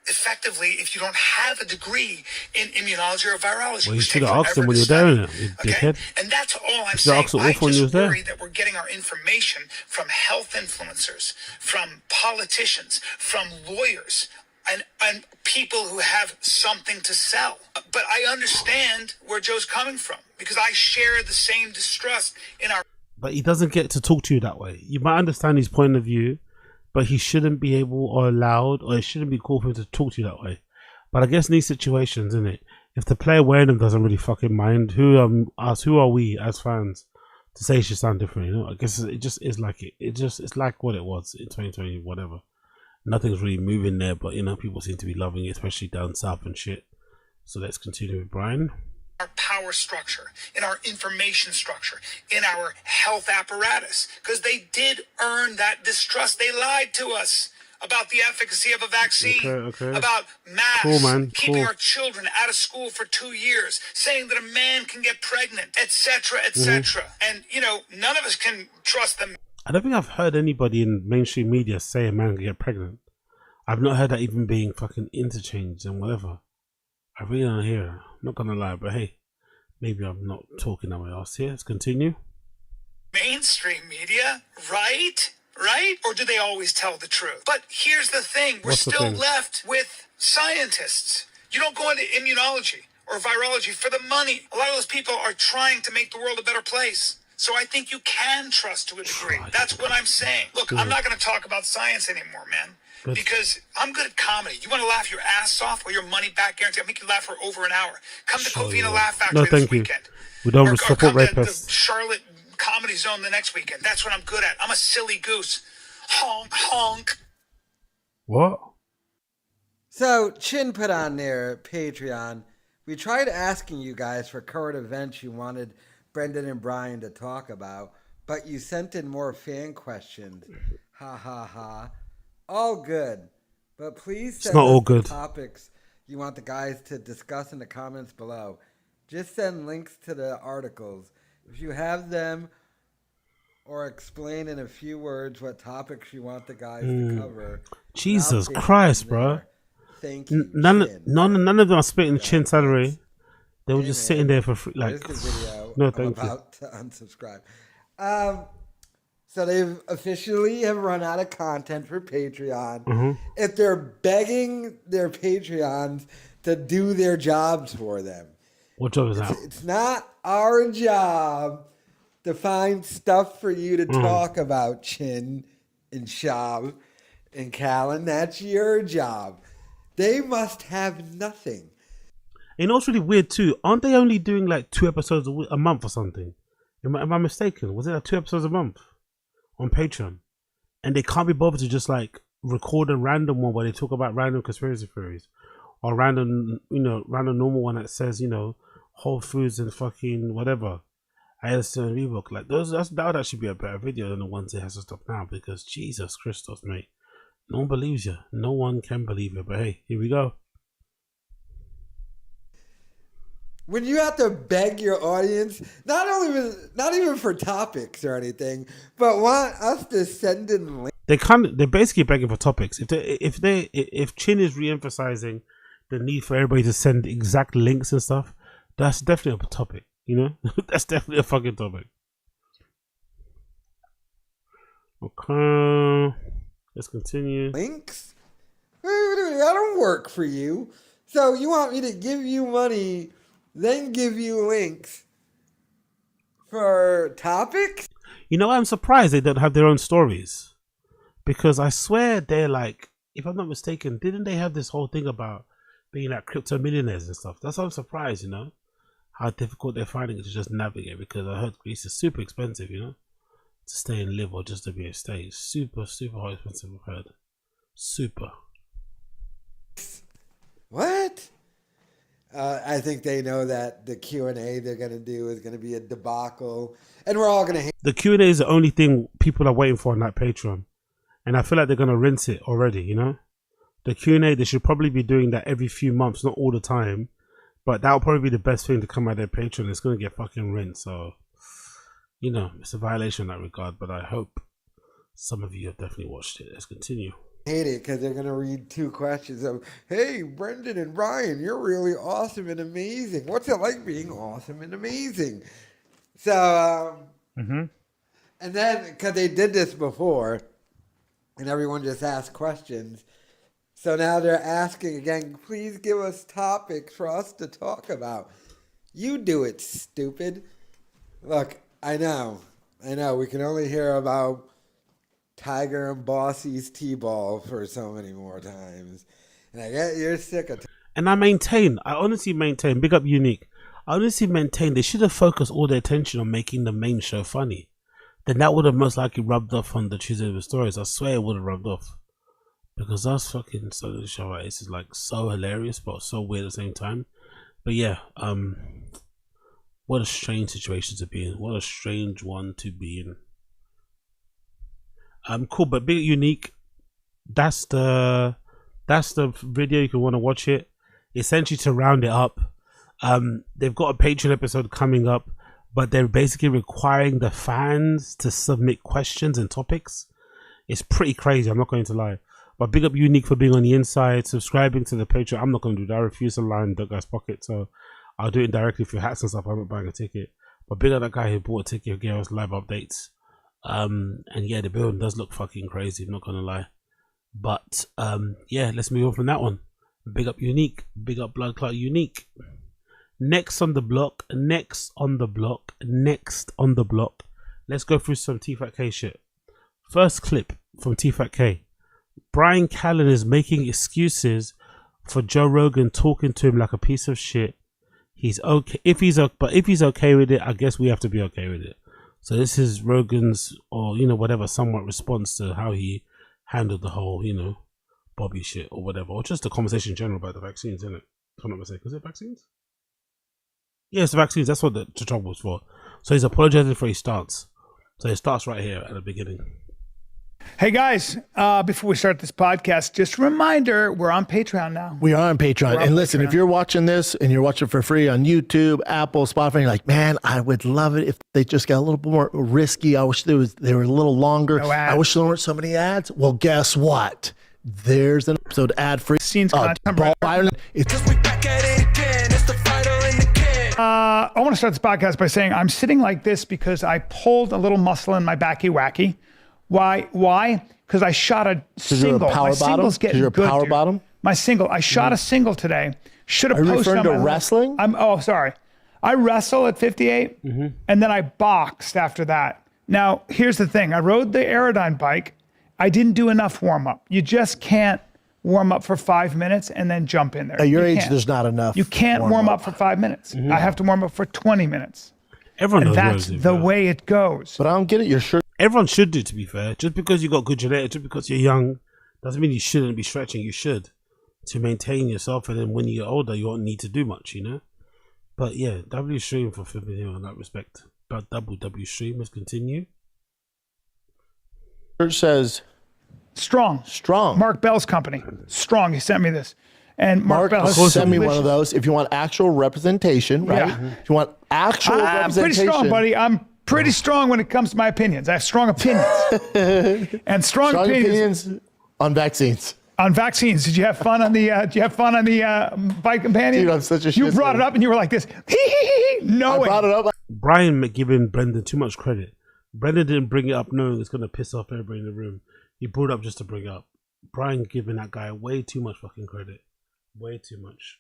effectively if you don't have a degree in immunology or virology.
Well, you should have asked him when you were there, innit, you dickhead.
And that's all I'm saying. I just worry that we're getting our information from health influencers, from politicians, from lawyers, and people who have something to sell. But I understand where Joe's coming from because I share the same distrust in our...
But he doesn't get to talk to you that way. You might understand his point of view, but he shouldn't be able or allowed, or it shouldn't be cool for him to talk to you that way. But I guess in these situations, innit, if the player wearing them doesn't really fucking mind, who are we as fans to say it should sound different? You know, I guess it just is like it's like what it was in 2020, whatever. Nothing's really moving there, but you know, people seem to be loving it, especially down south and shit. So let's continue with Brian.
Our power structure, in our information structure, in our health apparatus, because they did earn that distrust. They lied to us about the efficacy of a vaccine, about masks, keeping our children out of school for 2 years, saying that a man can get pregnant, etc., etc. And, you know, none of us can trust them.
I don't think I've heard anybody in mainstream media say a man can get pregnant. I've not heard that even being fucking interchanged and whatever. I really don't hear it. I'm not gonna lie, but hey, maybe I'm not talking out my ass here. Let's continue.
Mainstream media, right? Right? Or do they always tell the truth? But here's the thing. We're still left with scientists. You don't go into immunology or virology for the money. A lot of those people are trying to make the world a better place. So I think you can trust to a degree. That's what I'm saying. Look, I'm not going to talk about science anymore, man. Because I'm good at comedy. You want to laugh your ass off or your money back guarantee? I'll make you laugh for over an hour. Come to Covina Laugh Factory this weekend.
We don't
or
support
come
rapists.
to the Charlotte Comedy Zone the next weekend. That's what I'm good at. I'm a silly goose. Honk, honk.
What?
So, Chin put on their Patreon. We tried asking you guys for current events you wanted Brendan and Brian to talk about, but you sent in more fan questions. Ha ha ha. All good, but please send us the topics you want the guys to discuss in the comments below. Just send links to the articles. If you have them, or explain in a few words what topics you want the guys to cover.
Jesus Christ, bro.
Thank you.
None of them are splitting Chin salary. They were just sitting there for free. Like,
the video.
No, thank you.
I'm about to unsubscribe. So they've officially have run out of content for Patreon. If they're begging their Patreons to do their jobs for them.
What job is that?
It's not our job to find stuff for you to talk about, Chin and Schaub and Callan. That's your job. They must have nothing.
You know what's really weird too? Aren't they only doing like 2 episodes a month or something? Am I mistaken? Was it like 2 episodes a month on Patreon? And they can't be bothered to just like record a random one where they talk about random conspiracy theories, or random normal one that says, you know, Whole Foods and fucking whatever, Addison and Reebok. Like that would actually be a better video than the ones they have to stop now, because Jesus Christos, mate, no one believes you. No one can believe you. But hey, here we go.
When you have to beg your audience, not even for topics or anything, but want us to send in links.
They're basically begging for topics. If Chin is re-emphasizing the need for everybody to send exact links and stuff, that's definitely a topic, you know? That's definitely a fucking topic. Okay, let's continue.
Links? I don't work for you. So you want me to give you money, then give you links for topics?
You know, I'm surprised they don't have their own stories, because I swear they're like, if I'm not mistaken, didn't they have this whole thing about being like crypto millionaires and stuff? That's why I'm surprised, you know, how difficult they're finding it to just navigate, because I heard Greece is super expensive, you know, to stay and live, or just to be a stay. Super, super high expensive, I've heard. Super.
What? I think they know that the Q&A they're going to do is going to be a debacle, and we're all going to hate.
The Q&A is the only thing people are waiting for on that Patreon, and I feel like they're going to rinse it already, you know? The Q&A, they should probably be doing that every few months, not all the time, but that'll probably be the best thing to come out of their Patreon. It's going to get fucking rinsed, so, you know, it's a violation in that regard, but I hope some of you have definitely watched it. Let's continue.
Hate it because they're going to read 2 questions of, hey, Brendan and Brian, you're really awesome and amazing. What's it like being awesome and amazing? So, and then, because they did this before, and everyone just asked questions, so now they're asking again, please give us topics for us to talk about. You do it, stupid. Look, I know, we can only hear about Tiger and Bossy's T-ball for so many more times. And I get you're sick of
And I honestly maintain, big up Unique, I honestly maintain they should have focused all their attention on making the main show funny. Then that would have most likely rubbed off on the Tuesday with Stories. I swear it would have rubbed off. Because us fucking solo the show, right, is like so hilarious but so weird at the same time. But yeah, what a strange situation to be in. What a strange one to be in. Cool, but big Unique, that's the video. You can want to watch it. Essentially, to round it up, they've got a Patreon episode coming up, but they're basically requiring the fans to submit questions and topics. It's pretty crazy, I'm not going to lie. But big up Unique for being on the inside, subscribing to the Patreon. I'm not going to do that. I refuse to line that guy's pocket, so I'll do it directly through hats and stuff. I'm not buying a ticket. But big up that guy who bought a ticket, who gave us live updates. And yeah, the building does look fucking crazy, I'm not gonna lie. But yeah, let's move on from that one. Big up Unique, big up Blood Clot Unique. Next on the block, let's go through some Tfatk shit. First clip from Tfatk. Brian Callen is making excuses for Joe Rogan talking to him like a piece of shit. He's okay if he's okay with it, I guess we have to be okay with it. So this is Rogan's, or you know, whatever, somewhat response to how he handled the whole, you know, Bobby shit or whatever, or just the conversation in general about the vaccines, isn't it? If I'm not mistaken, is it vaccines? Yeah, it's the vaccines. That's what the trouble was for. So he's apologizing for his stance. So it starts right here at the beginning.
Hey guys, before we start this podcast, just a reminder, we're on Patreon now.
We are on Patreon. And listen, if you're watching this and you're watching for free on YouTube, Apple, Spotify, and you're like, man, I would love it if they just got a little more risky. I wish they were a little longer.
No ads.
I wish there weren't so many ads. Well, guess what? There's an episode ad-free.
Scenes content. I want to start this podcast by saying I'm sitting like this because I pulled a little muscle in my backy wacky. Why? Because I shot a single.
You're a power
my singles getting
you're a
good,
power
dude.
bottom?
My single. I shot a single today. Should have posted.
Are you referring to wrestling?
Sorry. I wrestle at 58, and then I boxed after that. Now, here's the thing. I rode the Aerodyne bike. I didn't do enough warm-up. You just can't warm up for 5 minutes and then jump in there.
At your age, there's not enough.
You can't warm up for 5 minutes. I have to warm up for 20 minutes.
Everyone knows
that's the way it goes.
But I don't get it. You're sure.
Everyone should do, to be fair. Just because you got good genetics, just because you're young, doesn't mean you shouldn't be stretching. You should, to maintain yourself, and then when you get older, you won't need to do much, you know. But yeah, W stream for flipping him in that respect. But double W stream, let's continue.
Church says
Strong. Mark Bell's company. Strong. He sent me this. And Mark Bell
sent me one of those. If you want actual representation, right?
Yeah.
If you want actual representation.
I'm pretty strong, buddy. I'm pretty strong when it comes to my opinions. I have strong opinions. And strong opinions
on vaccines.
On vaccines. Did you have fun on the Bike Companion?
Dude, I'm such a shit.
You brought it up and you were like this. No.
I brought it up.
Brian giving Brendan too much credit. Brendan didn't bring it up knowing it's going to piss off everybody in the room. He brought it up just to bring it up. Brian giving that guy way too much fucking credit. Way too much.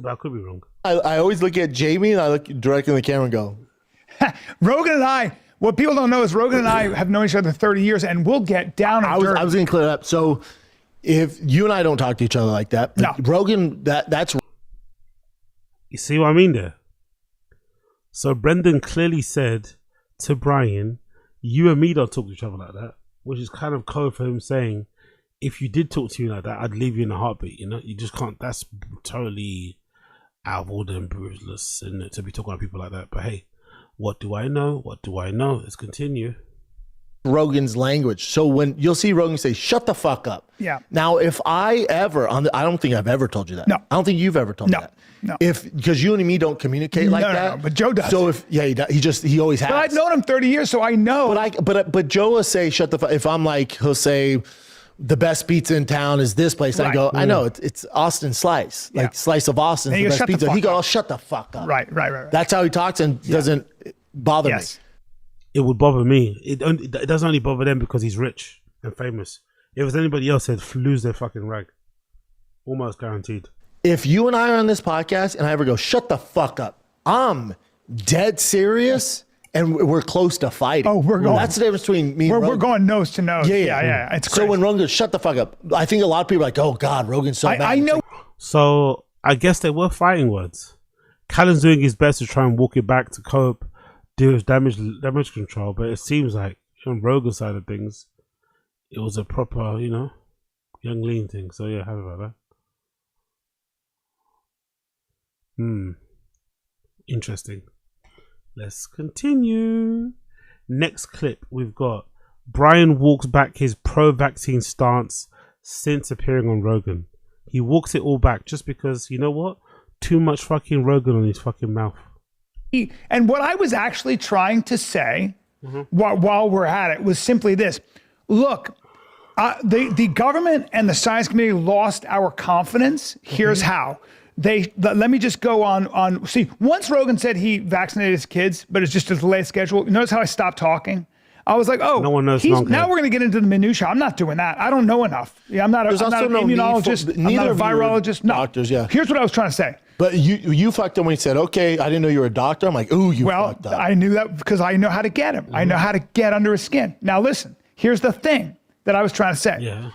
But I could be wrong.
I always look at Jamie and I look directly in the camera and go.
Rogan and I, what people don't know is Rogan and I have known each other 30 years and we'll get down and dirty.
I was going to clear it up. So if you and I don't talk to each other like that,
no.
Rogan, that's...
You see what I mean there? So Brendan clearly said to Brian, you and me don't talk to each other like that, which is kind of code for him saying, if you did talk to you like that, I'd leave you in a heartbeat, you know? You just can't. That's totally out of all them bruiseless and to be talking about people like that. But hey, what do I know? What do I know? Let's continue.
Rogan's language. So when you'll see Rogan say, shut the fuck up.
Yeah.
Now, if I ever, I don't think I've ever told you that.
No.
I don't think you've ever told me that.
No.
Because you and me don't communicate like that.
No, but Joe does.
So he always has.
But I've known him 30 years, so I know.
But Joe will say, shut the fuck, if I'm like, he'll say, the best pizza in town is this place. I go, I know, it's Austin Slice. Like Slice of Austin is the best pizza. He goes, oh, shut the fuck up.
Right.
That's how he talks and doesn't bother me.
It would bother me. It doesn't only bother them because he's rich and famous. If it was anybody else, they'd lose their fucking rag. Almost guaranteed.
If you and I are on this podcast and I ever go, shut the fuck up, I'm dead serious and we're close to fighting.
Oh, we're going.
That's the difference between me and Rogan.
We're going nose to nose.
Yeah.
It's crazy.
So when Rogan goes, shut the fuck up, I think a lot of people are like, oh God, Rogan's so mad.
I know.
So I guess they were fighting words. Callum's doing his best to try and walk it back to cope, deal with damage control, but it seems like on Rogan's side of things, it was a proper, young lean thing. So yeah, how about that? Interesting. Let's continue. Next clip, we've got Brian walks back his pro-vaccine stance since appearing on Rogan. He walks it all back just because, you know what? Too much fucking Rogan on his fucking mouth.
And what I was actually trying to say while we're at it was simply this. Look, the government and the science community lost our confidence. Here's how. Let me just go on. See, once Rogan said he vaccinated his kids, but it's just a delayed schedule. Notice how I stopped talking? I was like, oh,
no one knows.
Now we're going to get into the minutia. I'm not doing that. I don't know enough. Yeah, I'm not an immunologist. I'm not a virologist. No.
Doctors, yeah.
Here's what I was trying to say.
But you fucked him when he said, okay, I didn't know you were a doctor. I'm like, ooh, you fucked up.
I knew that because I know how to get him. I know how to get under his skin. Now listen, here's the thing that I was trying to say.
Yeah.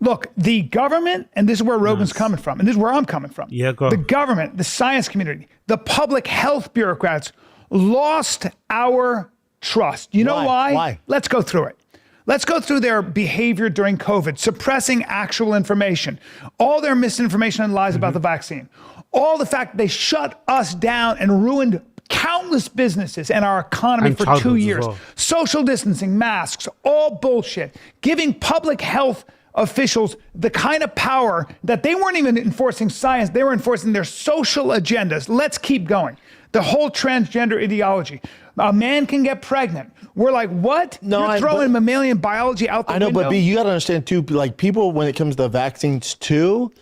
Look, the government, and this is where Rogan's coming from, and this is where I'm coming from.
Yeah, go.
The government, the science community, the public health bureaucrats lost our trust. You know why?
Why?
Let's go through it. Let's go through their behavior during COVID, suppressing actual information, all their misinformation and lies about the vaccine, all the fact they shut us down and ruined countless businesses and our economy for 2 years. Well. Social distancing, masks, all bullshit, giving public health officials the kind of power that they weren't even enforcing science, they were enforcing their social agendas. Let's keep going. The whole transgender ideology. A man can get pregnant. We're like, what?
No,
you're throwing mammalian biology out the window?
I know, but B, you got to understand too, like people, when it comes to vaccines too,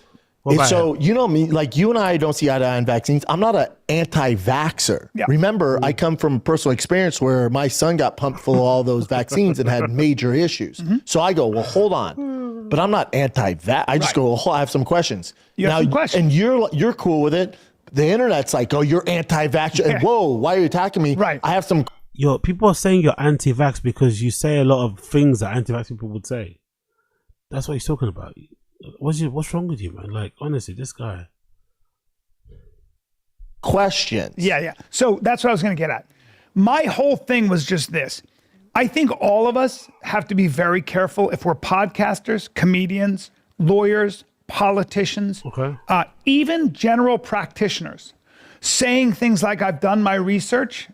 so you know me, like you and I don't see eye to eye on vaccines. I'm not an anti-vaxxer. Yeah. Remember, I come from personal experience where my son got pumped full of all those vaccines and had major issues. So I go, well, hold on, but I'm not anti-vax. I just go, well, I have some questions.
You have some questions.
And you're cool with it. The internet's like, oh, you're anti-vaxxer. And whoa, why are you attacking me?
Right.
I have some.
People are saying you're anti-vax because you say a lot of things that anti-vax people would say. That's what he's talking about. What's wrong with you, man? Like, honestly, this guy.
Questions.
Yeah. So that's what I was going to get at. My whole thing was just this. I think all of us have to be very careful if we're podcasters, comedians, lawyers, politicians, even general practitioners, saying things like, I've done my research,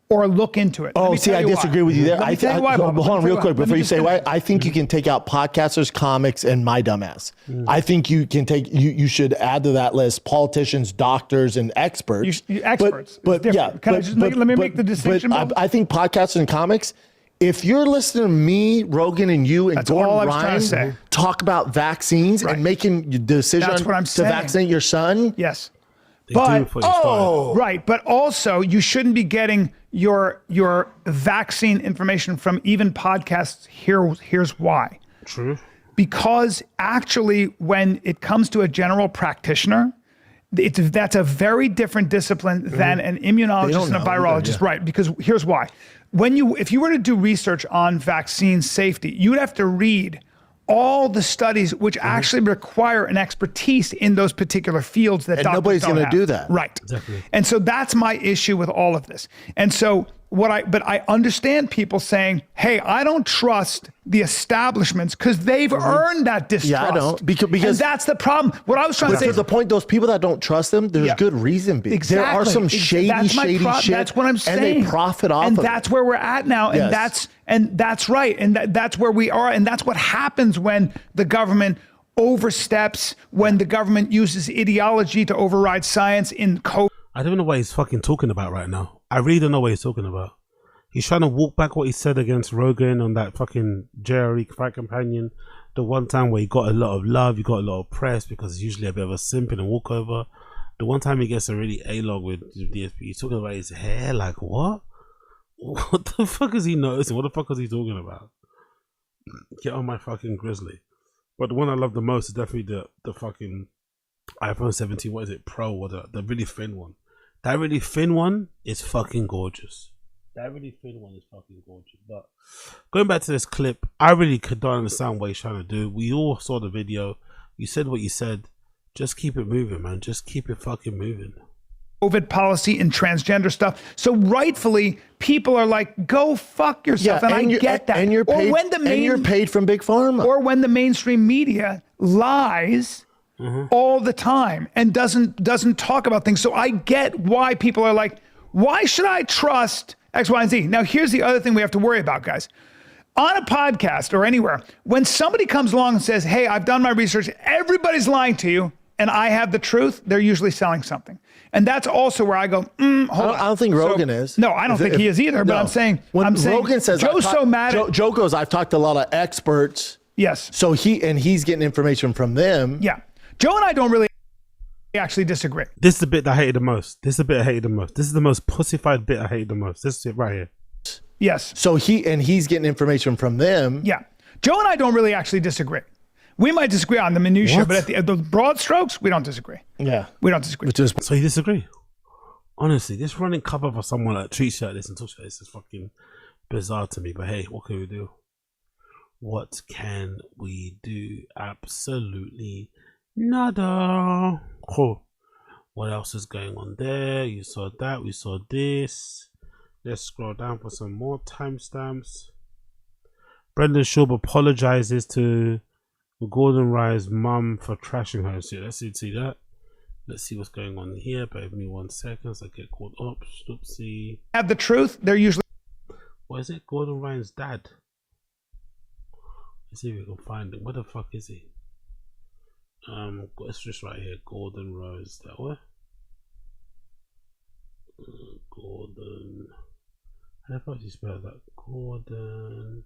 or look into it.
Oh, see, I disagree with you there.
Let me tell you why, Bob.
Hold on real quick before you say why. I think you can take out podcasters, comics, and my dumbass. I think you can take, you should add to that list politicians, doctors, and experts.
Experts.
But yeah.
Let me make the distinction.
I think podcasters and comics, if you're listening to me, Rogan, and you, and Gordon Ryan talk about vaccines and making the decision to vaccinate your son.
Yes. But but also you shouldn't be getting your vaccine information from even podcasts. Here's why.
True.
Because actually, when it comes to a general practitioner, that's a very different discipline than an immunologist and a virologist, right? Because here's why. If you were to do research on vaccine safety, you would have to read all the studies which actually require an expertise in those particular fields that
nobody's going to do that.
Right.
Exactly.
And so that's my issue with all of this. And so but I understand people saying, hey, I don't trust the establishments because they've earned that distrust.
Yeah, I don't. Because
and that's the problem. What I was trying to say
is the point, those people that don't trust them, there's good reason.
Exactly.
There are some shady shit.
That's what I'm saying.
And they profit off of it.
And that's where we're at now. And that's right. And that's where we are. And that's what happens when the government oversteps, when the government uses ideology to override science in COVID.
I don't know what he's fucking talking about right now. I really don't know what he's talking about. He's trying to walk back what he said against Rogan on that fucking JRE fight companion. The one time where he got a lot of love, he got a lot of press because he's usually a bit of a simp and a walkover. The one time he gets a really A-log with DSP, he's talking about his hair. Like, what? What the fuck is he noticing? What the fuck is he talking about? Get on my fucking grizzly. But the one I love the most is definitely the fucking iPhone 17. What is it? Pro or the really thin one? That really thin one is fucking gorgeous. That really thin one is fucking gorgeous. But going back to this clip, I really don't understand what he's trying to do. We all saw the video. You said what you said. Just keep it moving, man. Just keep it fucking moving.
COVID policy and transgender stuff. So rightfully, people are like, go fuck yourself. And I get that.
And you're paid, you're paid from Big Pharma.
Or when the mainstream media lies all the time and doesn't talk about things. So I get why people are like, why should I trust X, Y, and Z? Now, here's the other thing we have to worry about, guys. On a podcast or anywhere, when somebody comes along and says, hey, I've done my research, everybody's lying to you, and I have the truth, they're usually selling something. And that's also where I go, hold on.
I don't think Rogan is.
No, I don't think he is either, but I'm saying,
Rogan says,
Joe's so mad at...
Joe goes, I've talked to a lot of experts.
Yes.
So he's getting information from them.
Yeah. Joe and I don't really actually disagree.
This is the bit that I hated the most. This is the bit I hated the most. This is the most pussified bit I hated the most. This is it right here.
Yes.
So he's getting information from them.
Yeah. Joe and I don't really actually disagree. We might disagree on the minutiae, but at the broad strokes, we don't disagree.
Yeah.
We don't disagree.
So you disagree? Honestly, this running cover for someone that treats you like this and talks like this is fucking bizarre to me. But hey, what can we do? What can we do? Absolutely nada. Cool. What else is going on there? You saw that. We saw this. Let's scroll down for some more timestamps. Brendan Schaub apologizes to Gordon Rye's mum for trashing her. So let's see that. Let's see what's going on here. Bear with me 1 second as I get caught up. Oopsie.
Have the truth. They're usually...
What is it? Gordon Ryan's dad. Let's see if we can find him. Where the fuck is he? It's just right here. Gordon Rose. That way. Gordon. How the fuck do you spell that? Gordon.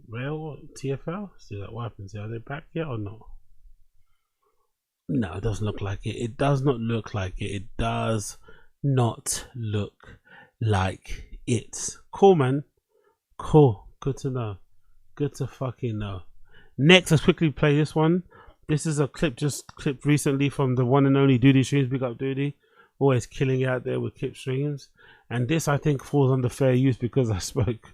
Rail TFL? See that what happens here? Are they back yet or not? No, it doesn't look like it. It does not look like it. It does not look like it. Cool, man. Cool. Good to know. Good to fucking know. Next, let's quickly play this one. This is a clip just clipped recently from the one and only Duty Streams. Big up Duty. Always killing it out there with clip streams. And this, I think, falls under fair use because I spoke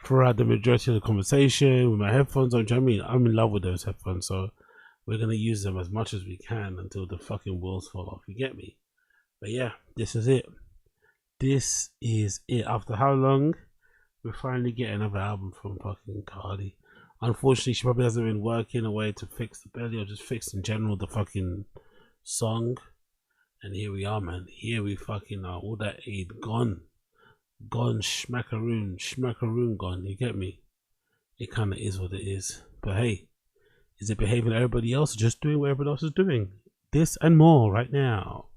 throughout the majority of the conversation with my headphones on. Do you know what I mean? I'm in love with those headphones, so we're going to use them as much as we can until the fucking wheels fall off. You get me? But yeah, this is it. This is it. After how long? We're finally getting another album from fucking Cardi. Unfortunately, she probably hasn't been working a way to fix the belly or just fix in general the fucking song. And here we are, man. Here we fucking are. All that aid gone. Gone, schmackaroon gone. You get me? It kind of is what it is. But hey, is it behaving like everybody else or just doing what everybody else is doing? This and more right now.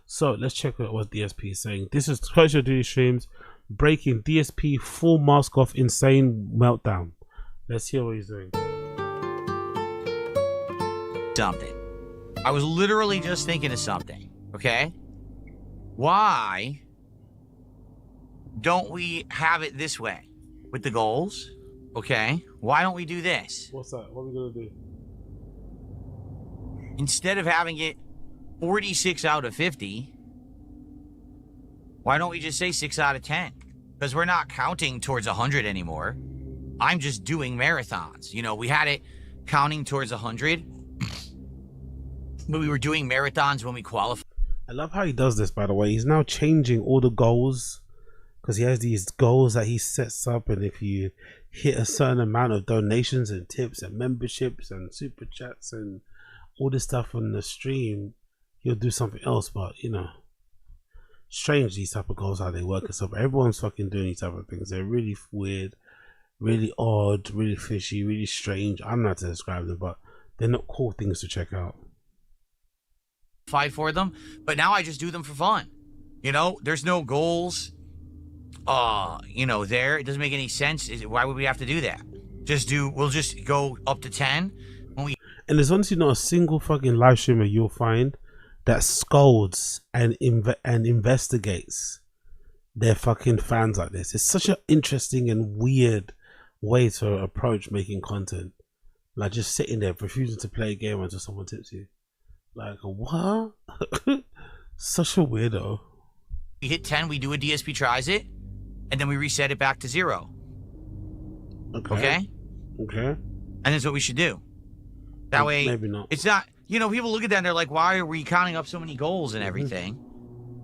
So let's check out what DSP is saying. This is Closure Duty Streams breaking DSP full mask off insane meltdown. Let's hear what he's doing.
Something. I was literally just thinking of something. Okay? Why don't we have it this way with the goals? Okay? Why don't we do this?
What's that? What are we gonna do?
Instead of having it 46 out of 50, why don't we just say 6 out of 10? Because we're not counting towards 100 anymore. I'm just doing marathons. You know, we had it counting towards 100, but we were doing marathons when we qualified.
I love how he does this, by the way. He's now changing all the goals because he has these goals that he sets up, and if you hit a certain amount of donations and tips and memberships and super chats and all this stuff on the stream, he'll do something else. But you know, strange these type of goals, how they work and stuff. Everyone's fucking doing these type of things. They're really weird, really odd, really fishy, really strange. I don't know how to describe them, but they're not cool things to check out.
Fight for them, but now I just do them for fun. You know, there's no goals. You know, there it doesn't make any sense. Why would we have to do that? We'll just go up to 10 when we.
And there's honestly not a single fucking live streamer you'll find that scolds and investigates their fucking fans like this. It's such an interesting and weird way to approach making content. Like just sitting there refusing to play a game until someone tips you. Like what? Such a weirdo.
We hit 10, we do a DSP tries it, and then we reset it back to 0. Okay?
Okay.
And that's what we should do. That way,
maybe not.
It's not, you know, people look at that and they're like, why are we counting up so many goals and everything?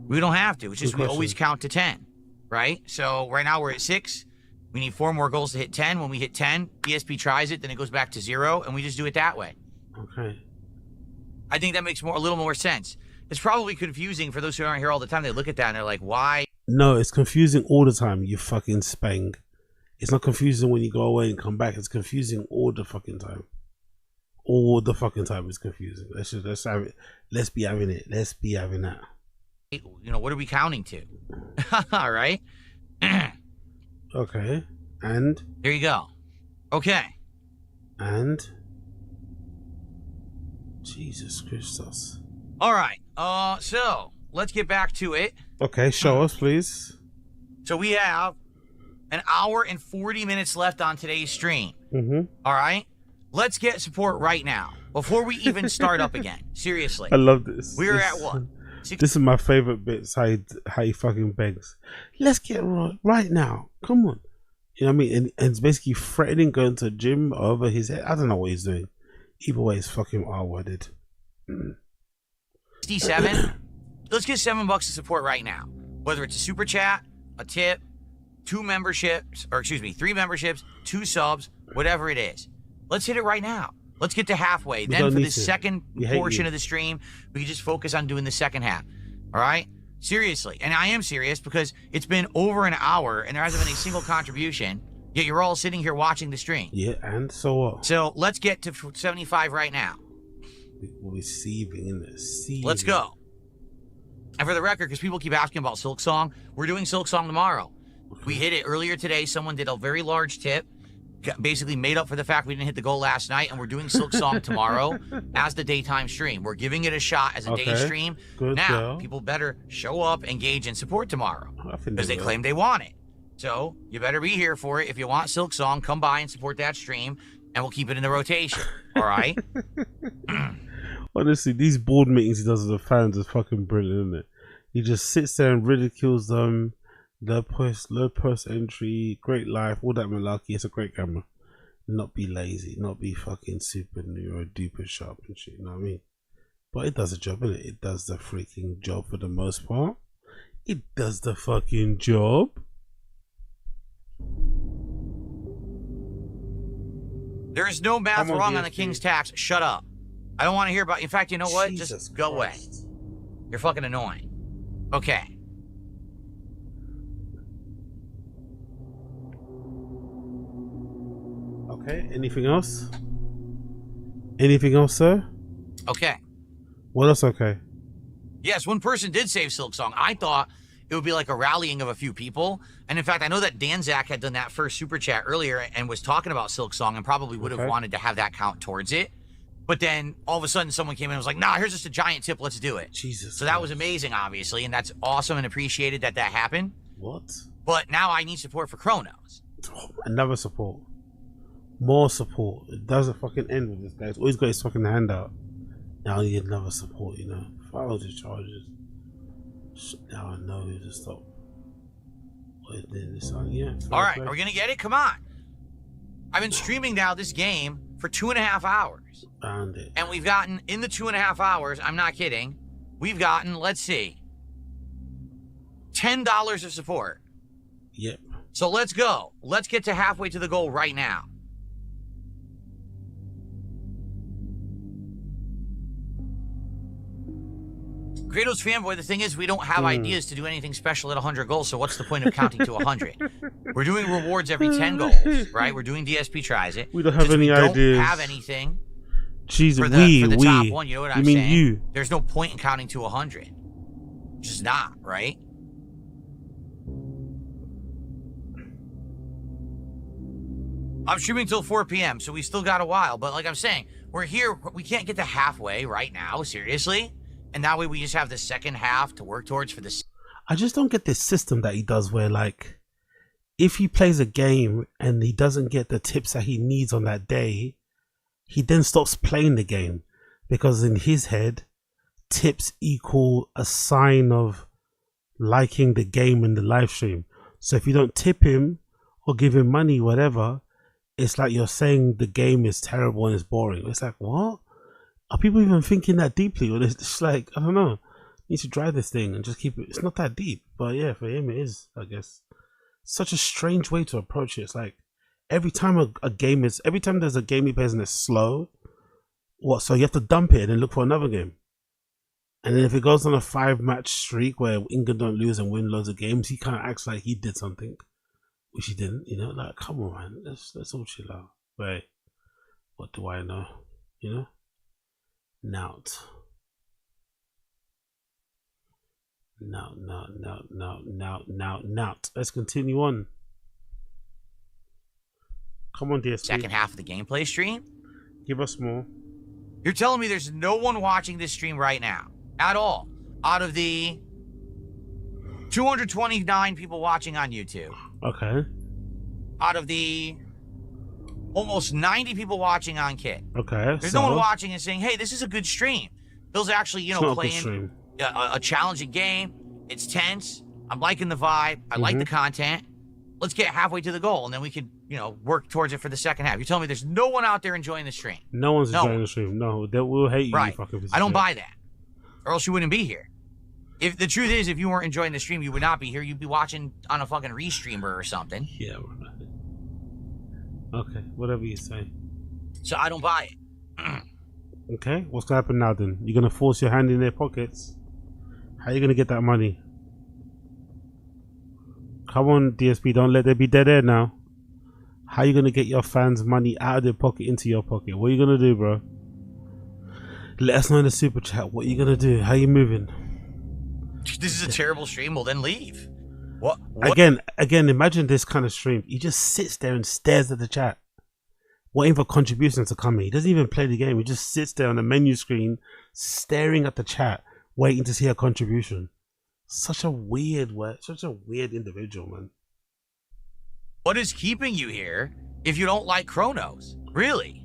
We don't have to. It's just we always count to 10, right? So right now we're at 6. We need 4 more goals to hit 10. When we hit 10, DSP tries it, then it goes back to 0, and we just do it that way.
Okay.
I think that makes a little more sense. It's probably confusing for those who aren't here all the time. They look at that and they're like, why?
No, it's confusing all the time, you fucking spang. It's not confusing when you go away and come back. It's confusing all the fucking time. All the fucking time it's confusing. Let's have it. Let's be having it. Let's be having that.
You know, what are we counting to? All right.
Okay. And?
There you go. Okay.
And? Jesus Christos.
All right. So let's get back to it.
Okay, show us, please.
So we have an hour and 40 minutes left on today's stream.
Mm-hmm.
All right. Let's get support right now before we even start up again. Seriously.
I love this.
We're at what?
This is my favorite bits. How he fucking begs. Let's get right now. Come on. You know what I mean? And it's basically threatening going to the gym over his head. I don't know what he's doing. Either way, it's fucking R-worded.
67. Let's get $7 of support right now. Whether it's a super chat, a tip, 2 memberships, or excuse me, 3 memberships, 2 subs, whatever it is. Let's hit it right now. Let's get to halfway. Then for the second portion of the stream, we can just focus on doing the second half. All right? Seriously. And I am serious because it's been over an hour and there hasn't been a single contribution, yet you're all sitting here watching the stream.
Yeah, and so what?
So let's get to 75 right now.
We're receiving in this.
Let's go. And for the record, because people keep asking about Silk Song, we're doing Silk Song tomorrow. Okay. We hit it earlier today. Someone did a very large tip. Basically made up for the fact we didn't hit the goal last night, and we're doing Silk Song tomorrow as the daytime stream. We're giving it a shot as a day stream.
Good
now, people better show up, engage, and support tomorrow because they claim they want it. So you better be here for it. If you want Silk Song, come by and support that stream, and we'll keep it in the rotation. All right?
Honestly, these board meetings he does with the fans is fucking brilliant, isn't it? He just sits there and ridicules them. Low post entry, great life, all that malarkey. It's a great camera. Not be lazy, not be fucking super neuro duper sharp and shit, you know what I mean? But it does a job, innit? It does the freaking job for the most part. It does the fucking job.
There is no math wrong on the King's tax. Shut up. I don't want to hear about. In fact, you know what? Just go away. You're fucking annoying. Okay.
Okay, anything else? Anything else, sir?
Okay.
What else okay?
Yes, one person did save Silk Song. I thought it would be like a rallying of a few people. And in fact, I know that Danzak had done that first super chat earlier and was talking about Silk Song and probably would have wanted to have that count towards it. But then all of a sudden someone came in and was like, nah, here's just a giant tip. Let's do it.
Jesus.
So that was amazing, obviously. And that's awesome and appreciated that that happened.
What?
But now I need support for Chronos.
Another support. More support. It doesn't fucking end with this guy. He's always got his fucking hand out. Now I need another support, you know. File the charges. Now I know who to stop. Yeah.
All right, are we gonna get it? Come on. I've been streaming now this game for 2.5 hours.
Found it.
And we've gotten in the 2.5 hours, I'm not kidding, we've gotten, let's see, $10 of support.
Yep.
So let's go. Let's get to halfway to the goal right now. Kratos fanboy, the thing is, we don't have ideas to do anything special at 100 goals, so what's the point of counting to 100? We're doing rewards every 10 goals, right? We're doing DSP tries it.
We don't have any ideas.
We don't have anything.
Jesus,
for the top one, you know what I'm saying?
You.
There's no point in counting to 100. Just not, right? I'm streaming till 4 p.m., so we still got a while. But like I'm saying, we're here. We can't get to halfway right now, seriously. And that way we just have the second half to work towards for this.
I just don't get this system that he does where, like, if he plays a game and he doesn't get the tips that he needs on that day, he then stops playing the game. Because in his head, tips equal a sign of liking the game in the live stream. So if you don't tip him or give him money, whatever, it's like you're saying the game is terrible and it's boring. It's like, what? Are people even thinking that deeply? Or it's just like, I don't know. You need to drive this thing and just keep it. It's not that deep. But yeah, for him it is, I guess. Such a strange way to approach it. It's like every time a game is, every time there's a game he plays and it's slow, what? So you have to dump it and then look for another game. And then if it goes on a 5-match streak where England don't lose and win loads of games, he kind of acts like he did something, which he didn't. You know, like, come on, man. Let's all chill out. Wait, what do I know? You know? Nout. Let's continue on. Come on, DSP.
Second half of the gameplay stream?
Give us more.
You're telling me there's no one watching this stream right now at all out of the 229 people watching on YouTube.
Okay.
Out of the almost 90 people watching on Kick.
Okay.
There's no one watching and saying, hey, this is a good stream. Bill's actually, you know, playing a challenging game. It's tense. I'm liking the vibe. I like the content. Let's get halfway to the goal, and then we can, you know, work towards it for the second half. You're telling me there's no one out there enjoying the stream?
No one's enjoying the stream. No, they will hate you.
Right.
You fucking piece
I don't
of
buy that, or else you wouldn't be here. If the truth is, if you weren't enjoying the stream, you would not be here. You'd be watching on a fucking restreamer or something.
Yeah. Okay, whatever you say.
So I don't buy it.
Okay, what's gonna happen now then? You're gonna force your hand in their pockets? How are you gonna get that money? Come on, DSP, don't let there be dead air now. How are you gonna get your fans' money out of their pocket into your pocket? What are you gonna do, bro? Let us know in the super chat. What are you gonna do? How are you moving?
This is a terrible stream. Well, then leave. What?
Again, imagine this kind of stream. He just sits there and stares at the chat, waiting for contributions to come in. He doesn't even play the game. He just sits there on the menu screen, staring at the chat, waiting to see a contribution. Such a weird individual, man.
What is keeping you here if you don't like Chronos? Really?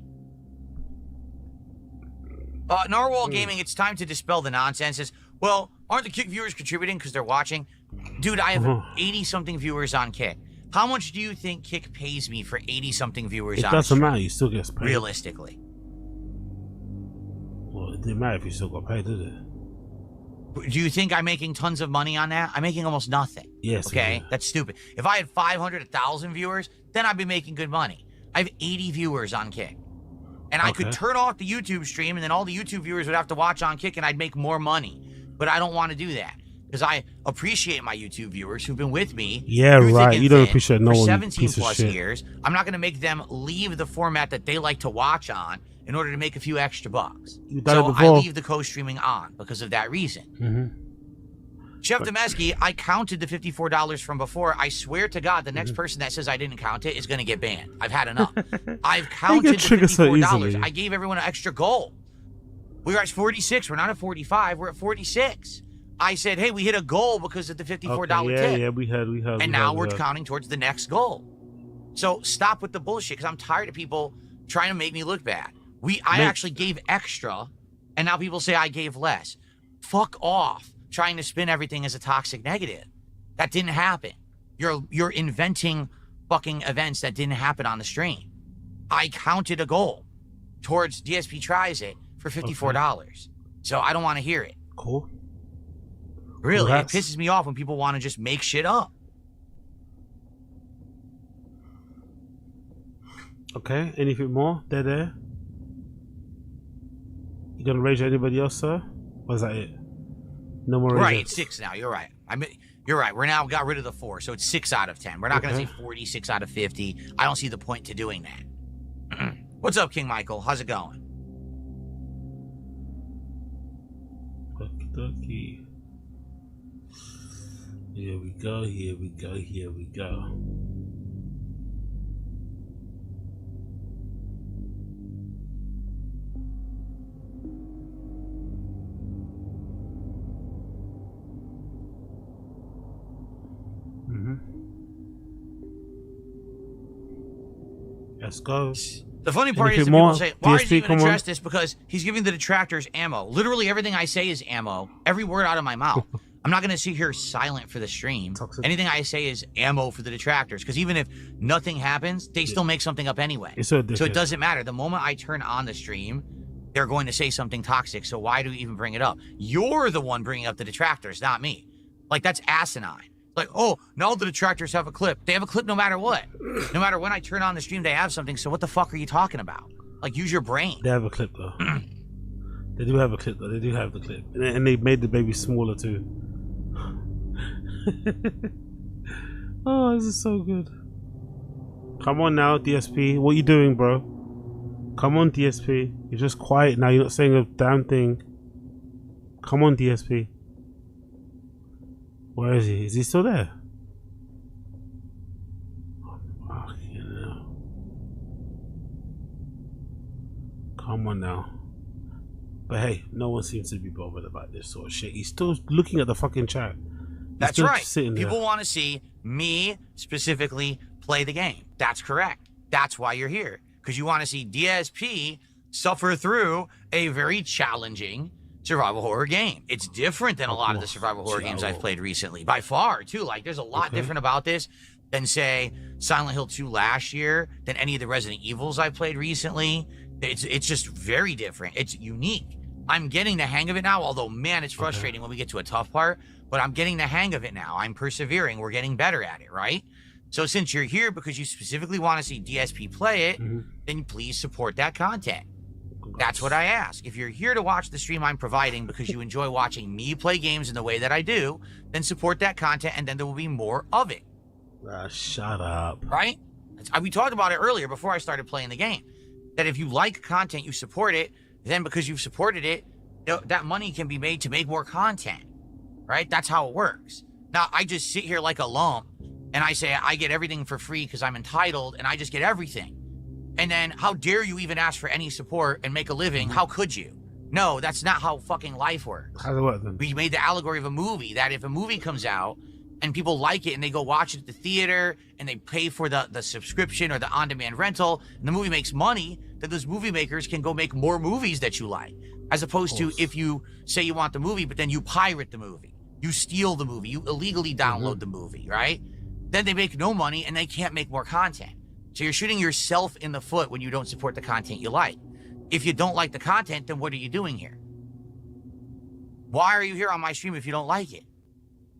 Narwhal Gaming, it's time to dispel the nonsense. Well, aren't the Kick viewers contributing because they're watching? Dude, I have 80-something viewers on Kick. How much do you think Kick pays me for 80-something viewers on
It doesn't matter. You still get paid.
Realistically.
Well, it didn't matter if you still got paid, did it?
Do you think I'm making tons of money on that? I'm making almost nothing.
Yes.
Okay?
Yeah.
That's stupid. If I had 500, 1,000 viewers, then I'd be making good money. I have 80 viewers on Kick. And I could turn off the YouTube stream, and then all the YouTube viewers would have to watch on Kick, and I'd make more money. But I don't want to do that. Because I appreciate my YouTube viewers who've been with me.
Yeah, right. You don't appreciate no one.
For 17
piece of
plus
shit.
years. I'm not going to make them leave the format that they like to watch on in order to make a few extra bucks. So I leave the co-streaming on because of that reason. Chef Demesky, I counted the $54 from before. I swear to God, the next person that says I didn't count it is going to get banned. I've had enough. I've counted the $54. I gave everyone an extra goal. We were at 46. We're not at 45. We're at 46. I said, hey, we hit a goal because of the $54 tip.
Yeah, we had.
And now we're counting towards the next goal. So stop with the bullshit, because I'm tired of people trying to make me look bad. I actually gave extra, and now people say I gave less. Fuck off, trying to spin everything as a toxic negative. That didn't happen. You're inventing fucking events that didn't happen on the stream. I counted a goal towards DSP Tries It for $54. So I don't want to hear it.
Cool.
Really,
Well,
it pisses me off when people want to just make shit up.
Okay, anything more? They're there. You gonna rage at anybody else, sir? Or is that it? No more rage.
Right, it's 6 now. You're right. I mean, you're right. We're now got rid of the 4, so it's 6 out of 10. We're not gonna say 46 out of 50. I don't see the point to doing that. What's up, King Michael? How's it going?
Okie. Here we go. Here we go. Here we go. Let's go.
The funny part is that people say, why is he even address this? Because he's giving the detractors ammo. Literally everything I say is ammo. Every word out of my mouth. I'm not going to sit here silent for the stream. Anything I say is ammo for the detractors. Because even if nothing happens, they still make something up anyway. So it doesn't matter. The moment I turn on the stream, they're going to say something toxic. So why do we even bring it up? You're the one bringing up the detractors, not me. Like, that's asinine. Like, oh, now the detractors have a clip. They have a clip no matter what. No matter when I turn on the stream, they have something. So what the fuck are you talking about? Like, use your brain.
They have a clip, though. They do have a clip, though. They do have the clip. And they made the baby smaller, too. Oh, this is so good. Come on now, DSP. What are you doing, bro? Come on, DSP. You're just quiet now. You're not saying a damn thing. Come on, DSP. Where is he? Is he still there? Oh, fucking hell. Come on now. But hey, no one seems to be bothered about this sort of shit. He's still looking at the fucking chat.
That's right. People want to see me specifically play the game. That's correct. That's why you're here. Because you want to see DSP suffer through a very challenging survival horror game. It's different than a lot of the survival horror games I've played recently. By far, too. Like, there's a lot different about this than, say, Silent Hill 2 last year, than any of the Resident Evils I've played recently. It's just very different. It's unique. I'm getting the hang of it now, although, man, it's frustrating when we get to a tough part, but I'm getting the hang of it now. I'm persevering. We're getting better at it, right? So since you're here because you specifically want to see DSP play it, then please support that content. That's what I ask. If you're here to watch the stream I'm providing because you enjoy watching me play games in the way that I do, then support that content, and then there will be more of it.
Shut up.
Right? We talked about it earlier before I started playing the game. That if you like content, you support it, then because you've supported it, that money can be made to make more content. Right? That's how it works. Now, I just sit here like a lump, and I say I get everything for free because I'm entitled, and I just get everything. And then how dare you even ask for any support and make a living? How could you? No, that's not how fucking life works.
How's it work then?
We made the allegory of a movie that if a movie comes out and people like it and they go watch it at the theater and they pay for the subscription or the on-demand rental and the movie makes money, then those movie makers can go make more movies that you like. As opposed to if you say you want the movie, but then you pirate the movie. You steal the movie. You illegally download the movie, right? Then they make no money and they can't make more content. So you're shooting yourself in the foot when you don't support the content you like. If you don't like the content, then what are you doing here? Why are you here on my stream if you don't like it?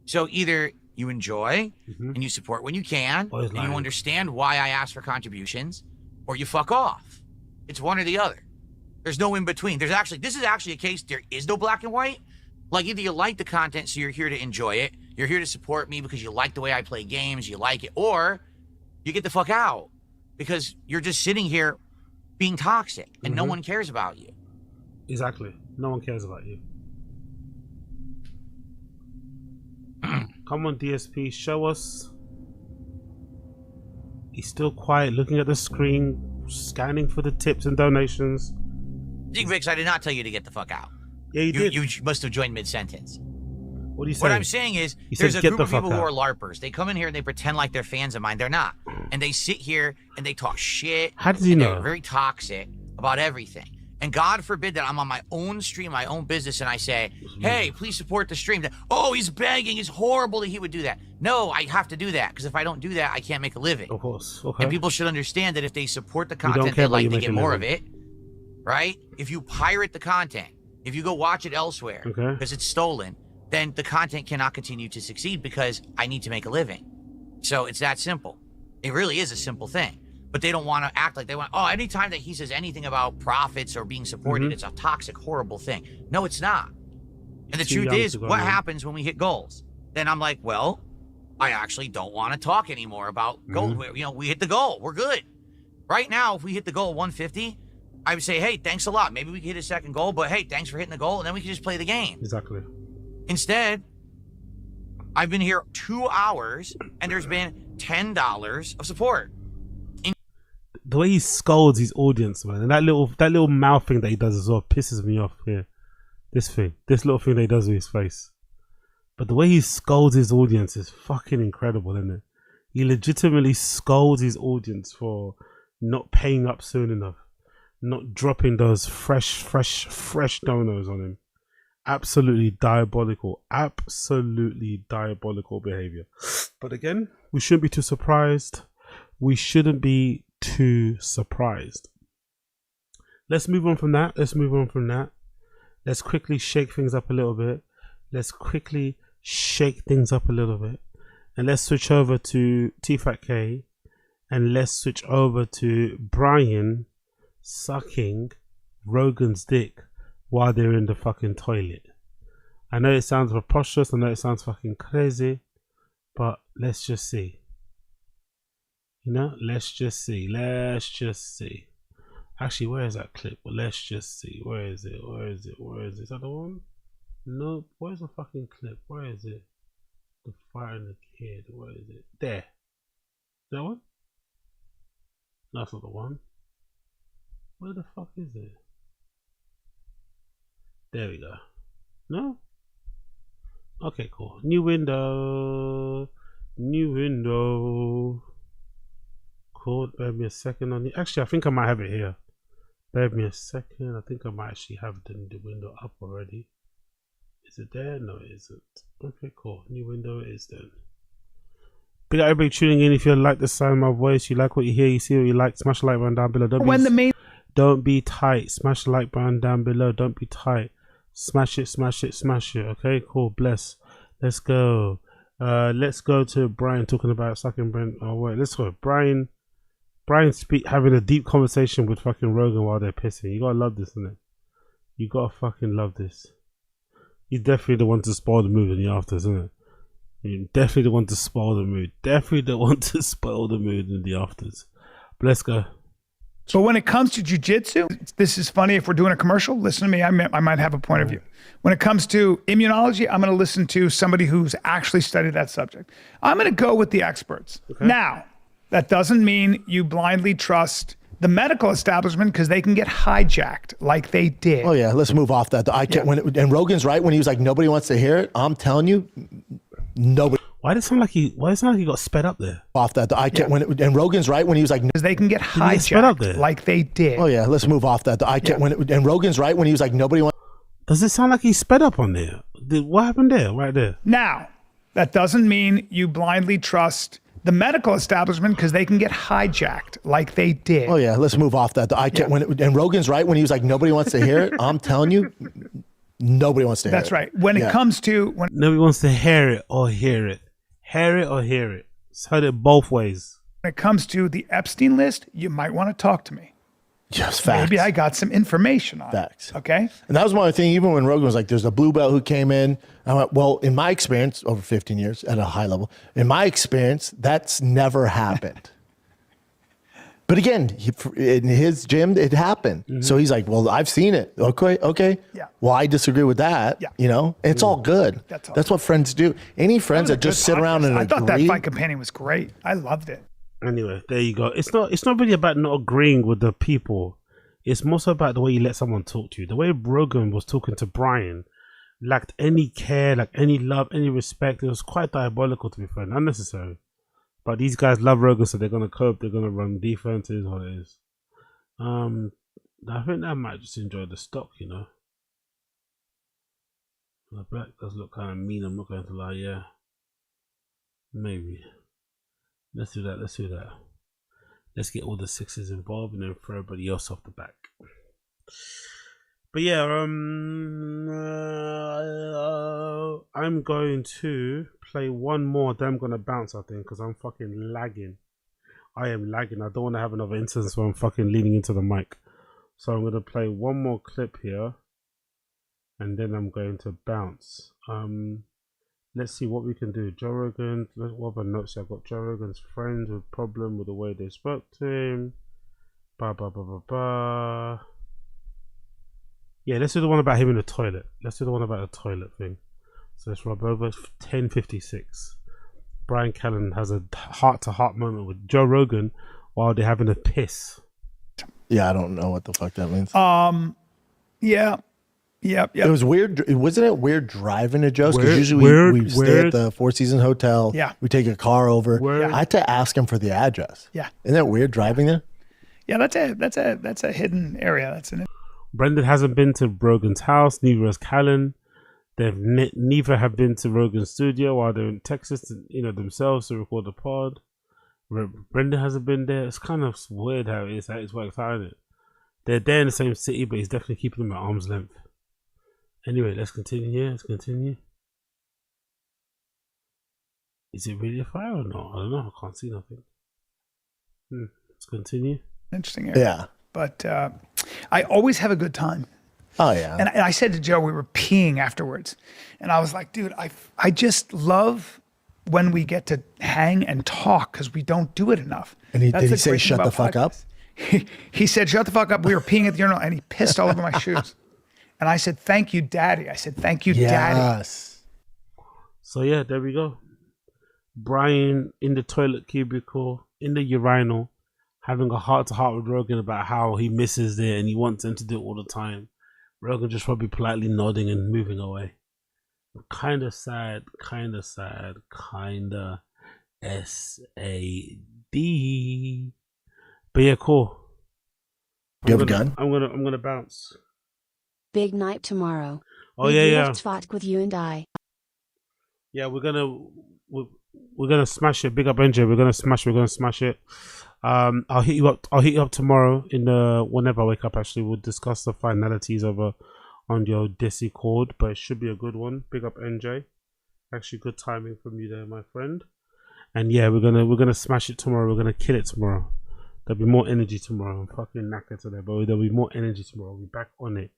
So either you enjoy and you support when you can, and you understand why I ask for contributions, or you fuck off. It's one or the other. There's no in between. This is actually a case, there is no black and white. Like, either you like the content, so you're here to enjoy it, you're here to support me because you like the way I play games, you like it, or you get the fuck out. Because you're just sitting here being toxic and no one cares about you.
Exactly. No one cares about you. Come on, DSP, show us. He's still quiet, looking at the screen, scanning for the tips and donations.
Vix, I did not tell you to get the fuck out.
Yeah, you did.
You must have joined mid-sentence.
What are you saying?
What I'm saying is, there's a group of people who are LARPers. They come in here and they pretend like they're fans of mine. They're not. And they sit here and they talk shit.
How does he know?
They're very toxic about everything. And God forbid that I'm on my own stream, my own business, and I say, hey, please support the stream. Oh, he's begging. It's horrible that he would do that. No, I have to do that, because if I don't do that, I can't make a living.
Of course. Okay.
And people should understand that if they support the content they like, they get more of it. Right? If you pirate the content, if you go watch it elsewhere because it's stolen, then the content cannot continue to succeed because I need to make a living. So it's that simple. It really is a simple thing. But they don't want to act like they want, oh, anytime that he says anything about profits or being supported, it's a toxic, horrible thing. No, it's not. And the truth is, what happens when we hit goals? Then I'm like, well, I actually don't want to talk anymore about goal. You know, we hit the goal. We're good. Right now, if we hit the goal 150, I would say, hey, thanks a lot. Maybe we can hit a second goal, but hey, thanks for hitting the goal, and then we can just play the game.
Exactly.
Instead, I've been here 2 hours, and there's been $10 of support.
The way he scolds his audience, man, and that little mouth thing that he does as well pisses me off here. This little thing that he does with his face. But the way he scolds his audience is fucking incredible, isn't it? He legitimately scolds his audience for not paying up soon enough, not dropping those fresh donos on him. Absolutely diabolical behavior. But again, we shouldn't be too surprised. Let's move on from that. Let's quickly shake things up a little bit. And let's switch over to Tfatk, and let's switch over to Brian sucking Rogan's dick while they're in the fucking toilet. I know it sounds preposterous, I know it sounds fucking crazy, but let's just see. Let's just see. Actually, where is that clip? Well, let's just see. Where is it? Is that the one? No, where's the fucking clip? Where is it? The fire and the kid. Where is it? There. That one? That's not the one. Where the fuck is it? There we go. No? Okay, cool. New window. Cool. Bear me a second on the. Actually, I think I might have it here. Bear me a second. I think I might actually have the window up already. Is it there? No, it isn't. Okay, cool. New window is then. Big up everybody tuning in. If you like the sound of my voice, you like what you hear, you see what you like, smash the like button down below. Don't be tight. Smash the like button down below. Don't be tight. Smash it. Okay, cool. Bless. Let's go. Let's go to Brian talking about sucking Brent. Oh wait, let's go. Brian having a deep conversation with fucking Rogan while they're pissing. You gotta love this, isn't it? You gotta fucking love this. He's definitely the one to spoil the mood in the afters, isn't it? You're definitely the one to spoil the mood. In the afters. But let's go.
So when it comes to jiu-jitsu, this is funny. If we're doing a commercial, listen to me. I might have a point of view. When it comes to immunology, I'm going to listen to somebody who's actually studied that subject. I'm going to go with the experts. Okay. Now, that doesn't mean you blindly trust the medical establishment because they can get hijacked like they did.
Oh yeah, let's move off that. And Rogan's right when he was like, nobody wants to hear it. I'm telling you, nobody.
Why does it sound like he got sped up there?
Off that. And Rogan's right when he was like,
because they can get hijacked like they did.
Oh yeah, let's move off that. And Rogan's right when he was like, nobody wants.
Does it sound like he sped up on there? What happened there? Right there.
Now, that doesn't mean you blindly trust the medical establishment because they can get hijacked like they did.
Oh yeah, let's move off that. And Rogan's right when he was like, nobody wants to hear it. I'm telling you, nobody wants to hear it.
That's right. When it comes to
nobody wants to hear it or hear it. Hear it or hear it. It's heard it both ways.
When it comes to the Epstein list, you might want to talk to me.
Yes, facts.
Maybe I got some information on
facts.
It. Okay.
And that was one thing, even when Rogan was like, there's a blue belt who came in. I went, well, in my experience, over 15 years at a high level, in my experience, that's never happened. But again, in his gym, it happened. Mm-hmm. So he's like, well, I've seen it. Okay. Yeah. Well, I disagree with that. Yeah. You know, it's all good. That's what friends do. Any friends that just sit around and agree.
I thought that fight companion was great. I loved it.
Anyway, there you go. It's not really about not agreeing with the people. It's more so about the way you let someone talk to you. The way Rogan was talking to Brian lacked any care, like any love, any respect. It was quite diabolical, to be fair, unnecessary. But these guys love Rogan, so they're gonna cope. They're gonna run defenses, what it is. I think that might just enjoy the stock, you know. The black does look kind of mean. I'm not going to lie. Yeah, maybe. Let's do that. Let's get all the sixes involved and then throw everybody else off the back. But yeah, I'm going to play one more. Then I'm gonna bounce, I think, because I'm fucking lagging. I am lagging. I don't want to have another instance where I'm fucking leaning into the mic. So I'm gonna play one more clip here, and then I'm going to bounce. Let's see what we can do. Joe Rogan. What other notes I've got? Joe Rogan's friends with problem with the way they spoke to him. Yeah, let's do the one about him in the toilet. Let's do the one about the toilet thing. So let's rub over 10:56. Brian Callen has a heart-to-heart moment with Joe Rogan while they're having a piss.
Yeah, I don't know what the fuck that means.
Yeah.
It was weird. Wasn't it weird driving to Joe's? Because usually we stay at the Four Seasons Hotel.
Yeah.
We take a car over.
Yeah.
I had to ask him for the address.
Yeah.
Isn't that weird driving there?
Yeah, that's a hidden area. That's an.
Brendan hasn't been to Rogan's house. Neither has Callen. They've neither have been to Rogan's studio while they're in Texas, themselves to record the pod. Brendan hasn't been there. It's kind of weird how it works out, isn't it? They're there in the same city, but he's definitely keeping them at arm's length. Anyway, let's continue here. Let's continue. Is it really a fire or not? I don't know. I can't see nothing. Let's continue.
Interesting area.
Yeah.
But I always have a good time.
Oh, yeah.
And I said to Joe, we were peeing afterwards. And I was like, dude, I just love when we get to hang and talk because we don't do it enough.
And did he say, shut the fuck up?
He said, shut the fuck up. We were peeing at the urinal and he pissed all over my shoes. And I said, thank you, Daddy. I said, thank you, Daddy.
Yes.
So yeah, there we go. Brian in the toilet cubicle, in the urinal, having a heart-to-heart with Rogan about how he misses it and he wants him to do it all the time. Rogan just probably politely nodding and moving away. Kind of sad, kind of sad, kind of SAD. But yeah, cool.
You have a gun?
I'm gonna bounce.
Big night tomorrow.
Oh yeah.
Tfatk with you and I.
Yeah, we're gonna smash it. Big up NJ. We're gonna smash it. I'll hit you up tomorrow whenever I wake up. Actually, we'll discuss the finalities on your Discord, but it should be a good one. Big up NJ. Actually, good timing from you there, my friend. And yeah, we're gonna smash it tomorrow. We're gonna kill it tomorrow. There'll be more energy tomorrow. I'm fucking knackered today, but there'll be more energy tomorrow. We'll be back on it.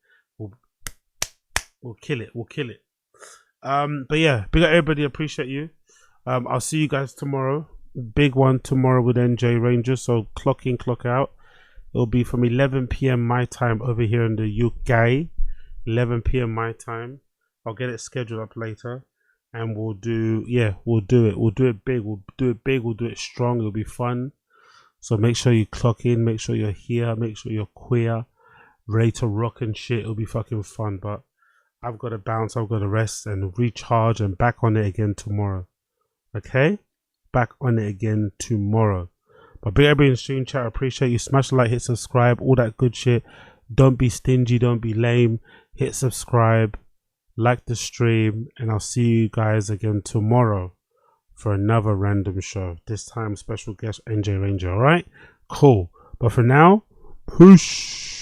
We'll kill it. But yeah, big up everybody. Appreciate you. I'll see you guys tomorrow. Big one tomorrow with NJ Rangers. So clock in, clock out. It'll be from 11 p.m. my time over here in the UK. 11 p.m. my time. I'll get it scheduled up later, and we'll do it. We'll do it big. We'll do it strong. It'll be fun. So make sure you clock in. Make sure you're here. Make sure you're queer, ready to rock and shit. It'll be fucking fun. But I've got to bounce. I've got to rest and recharge and back on it again tomorrow. Okay. Back on it again tomorrow. But big everybody in the stream chat, I appreciate you. Smash the like, hit subscribe, all that good shit. Don't be stingy, don't be lame. Hit subscribe, like the stream, and I'll see you guys again tomorrow for another random show. This time special guest NJ Ranger. Alright? Cool. But for now, push.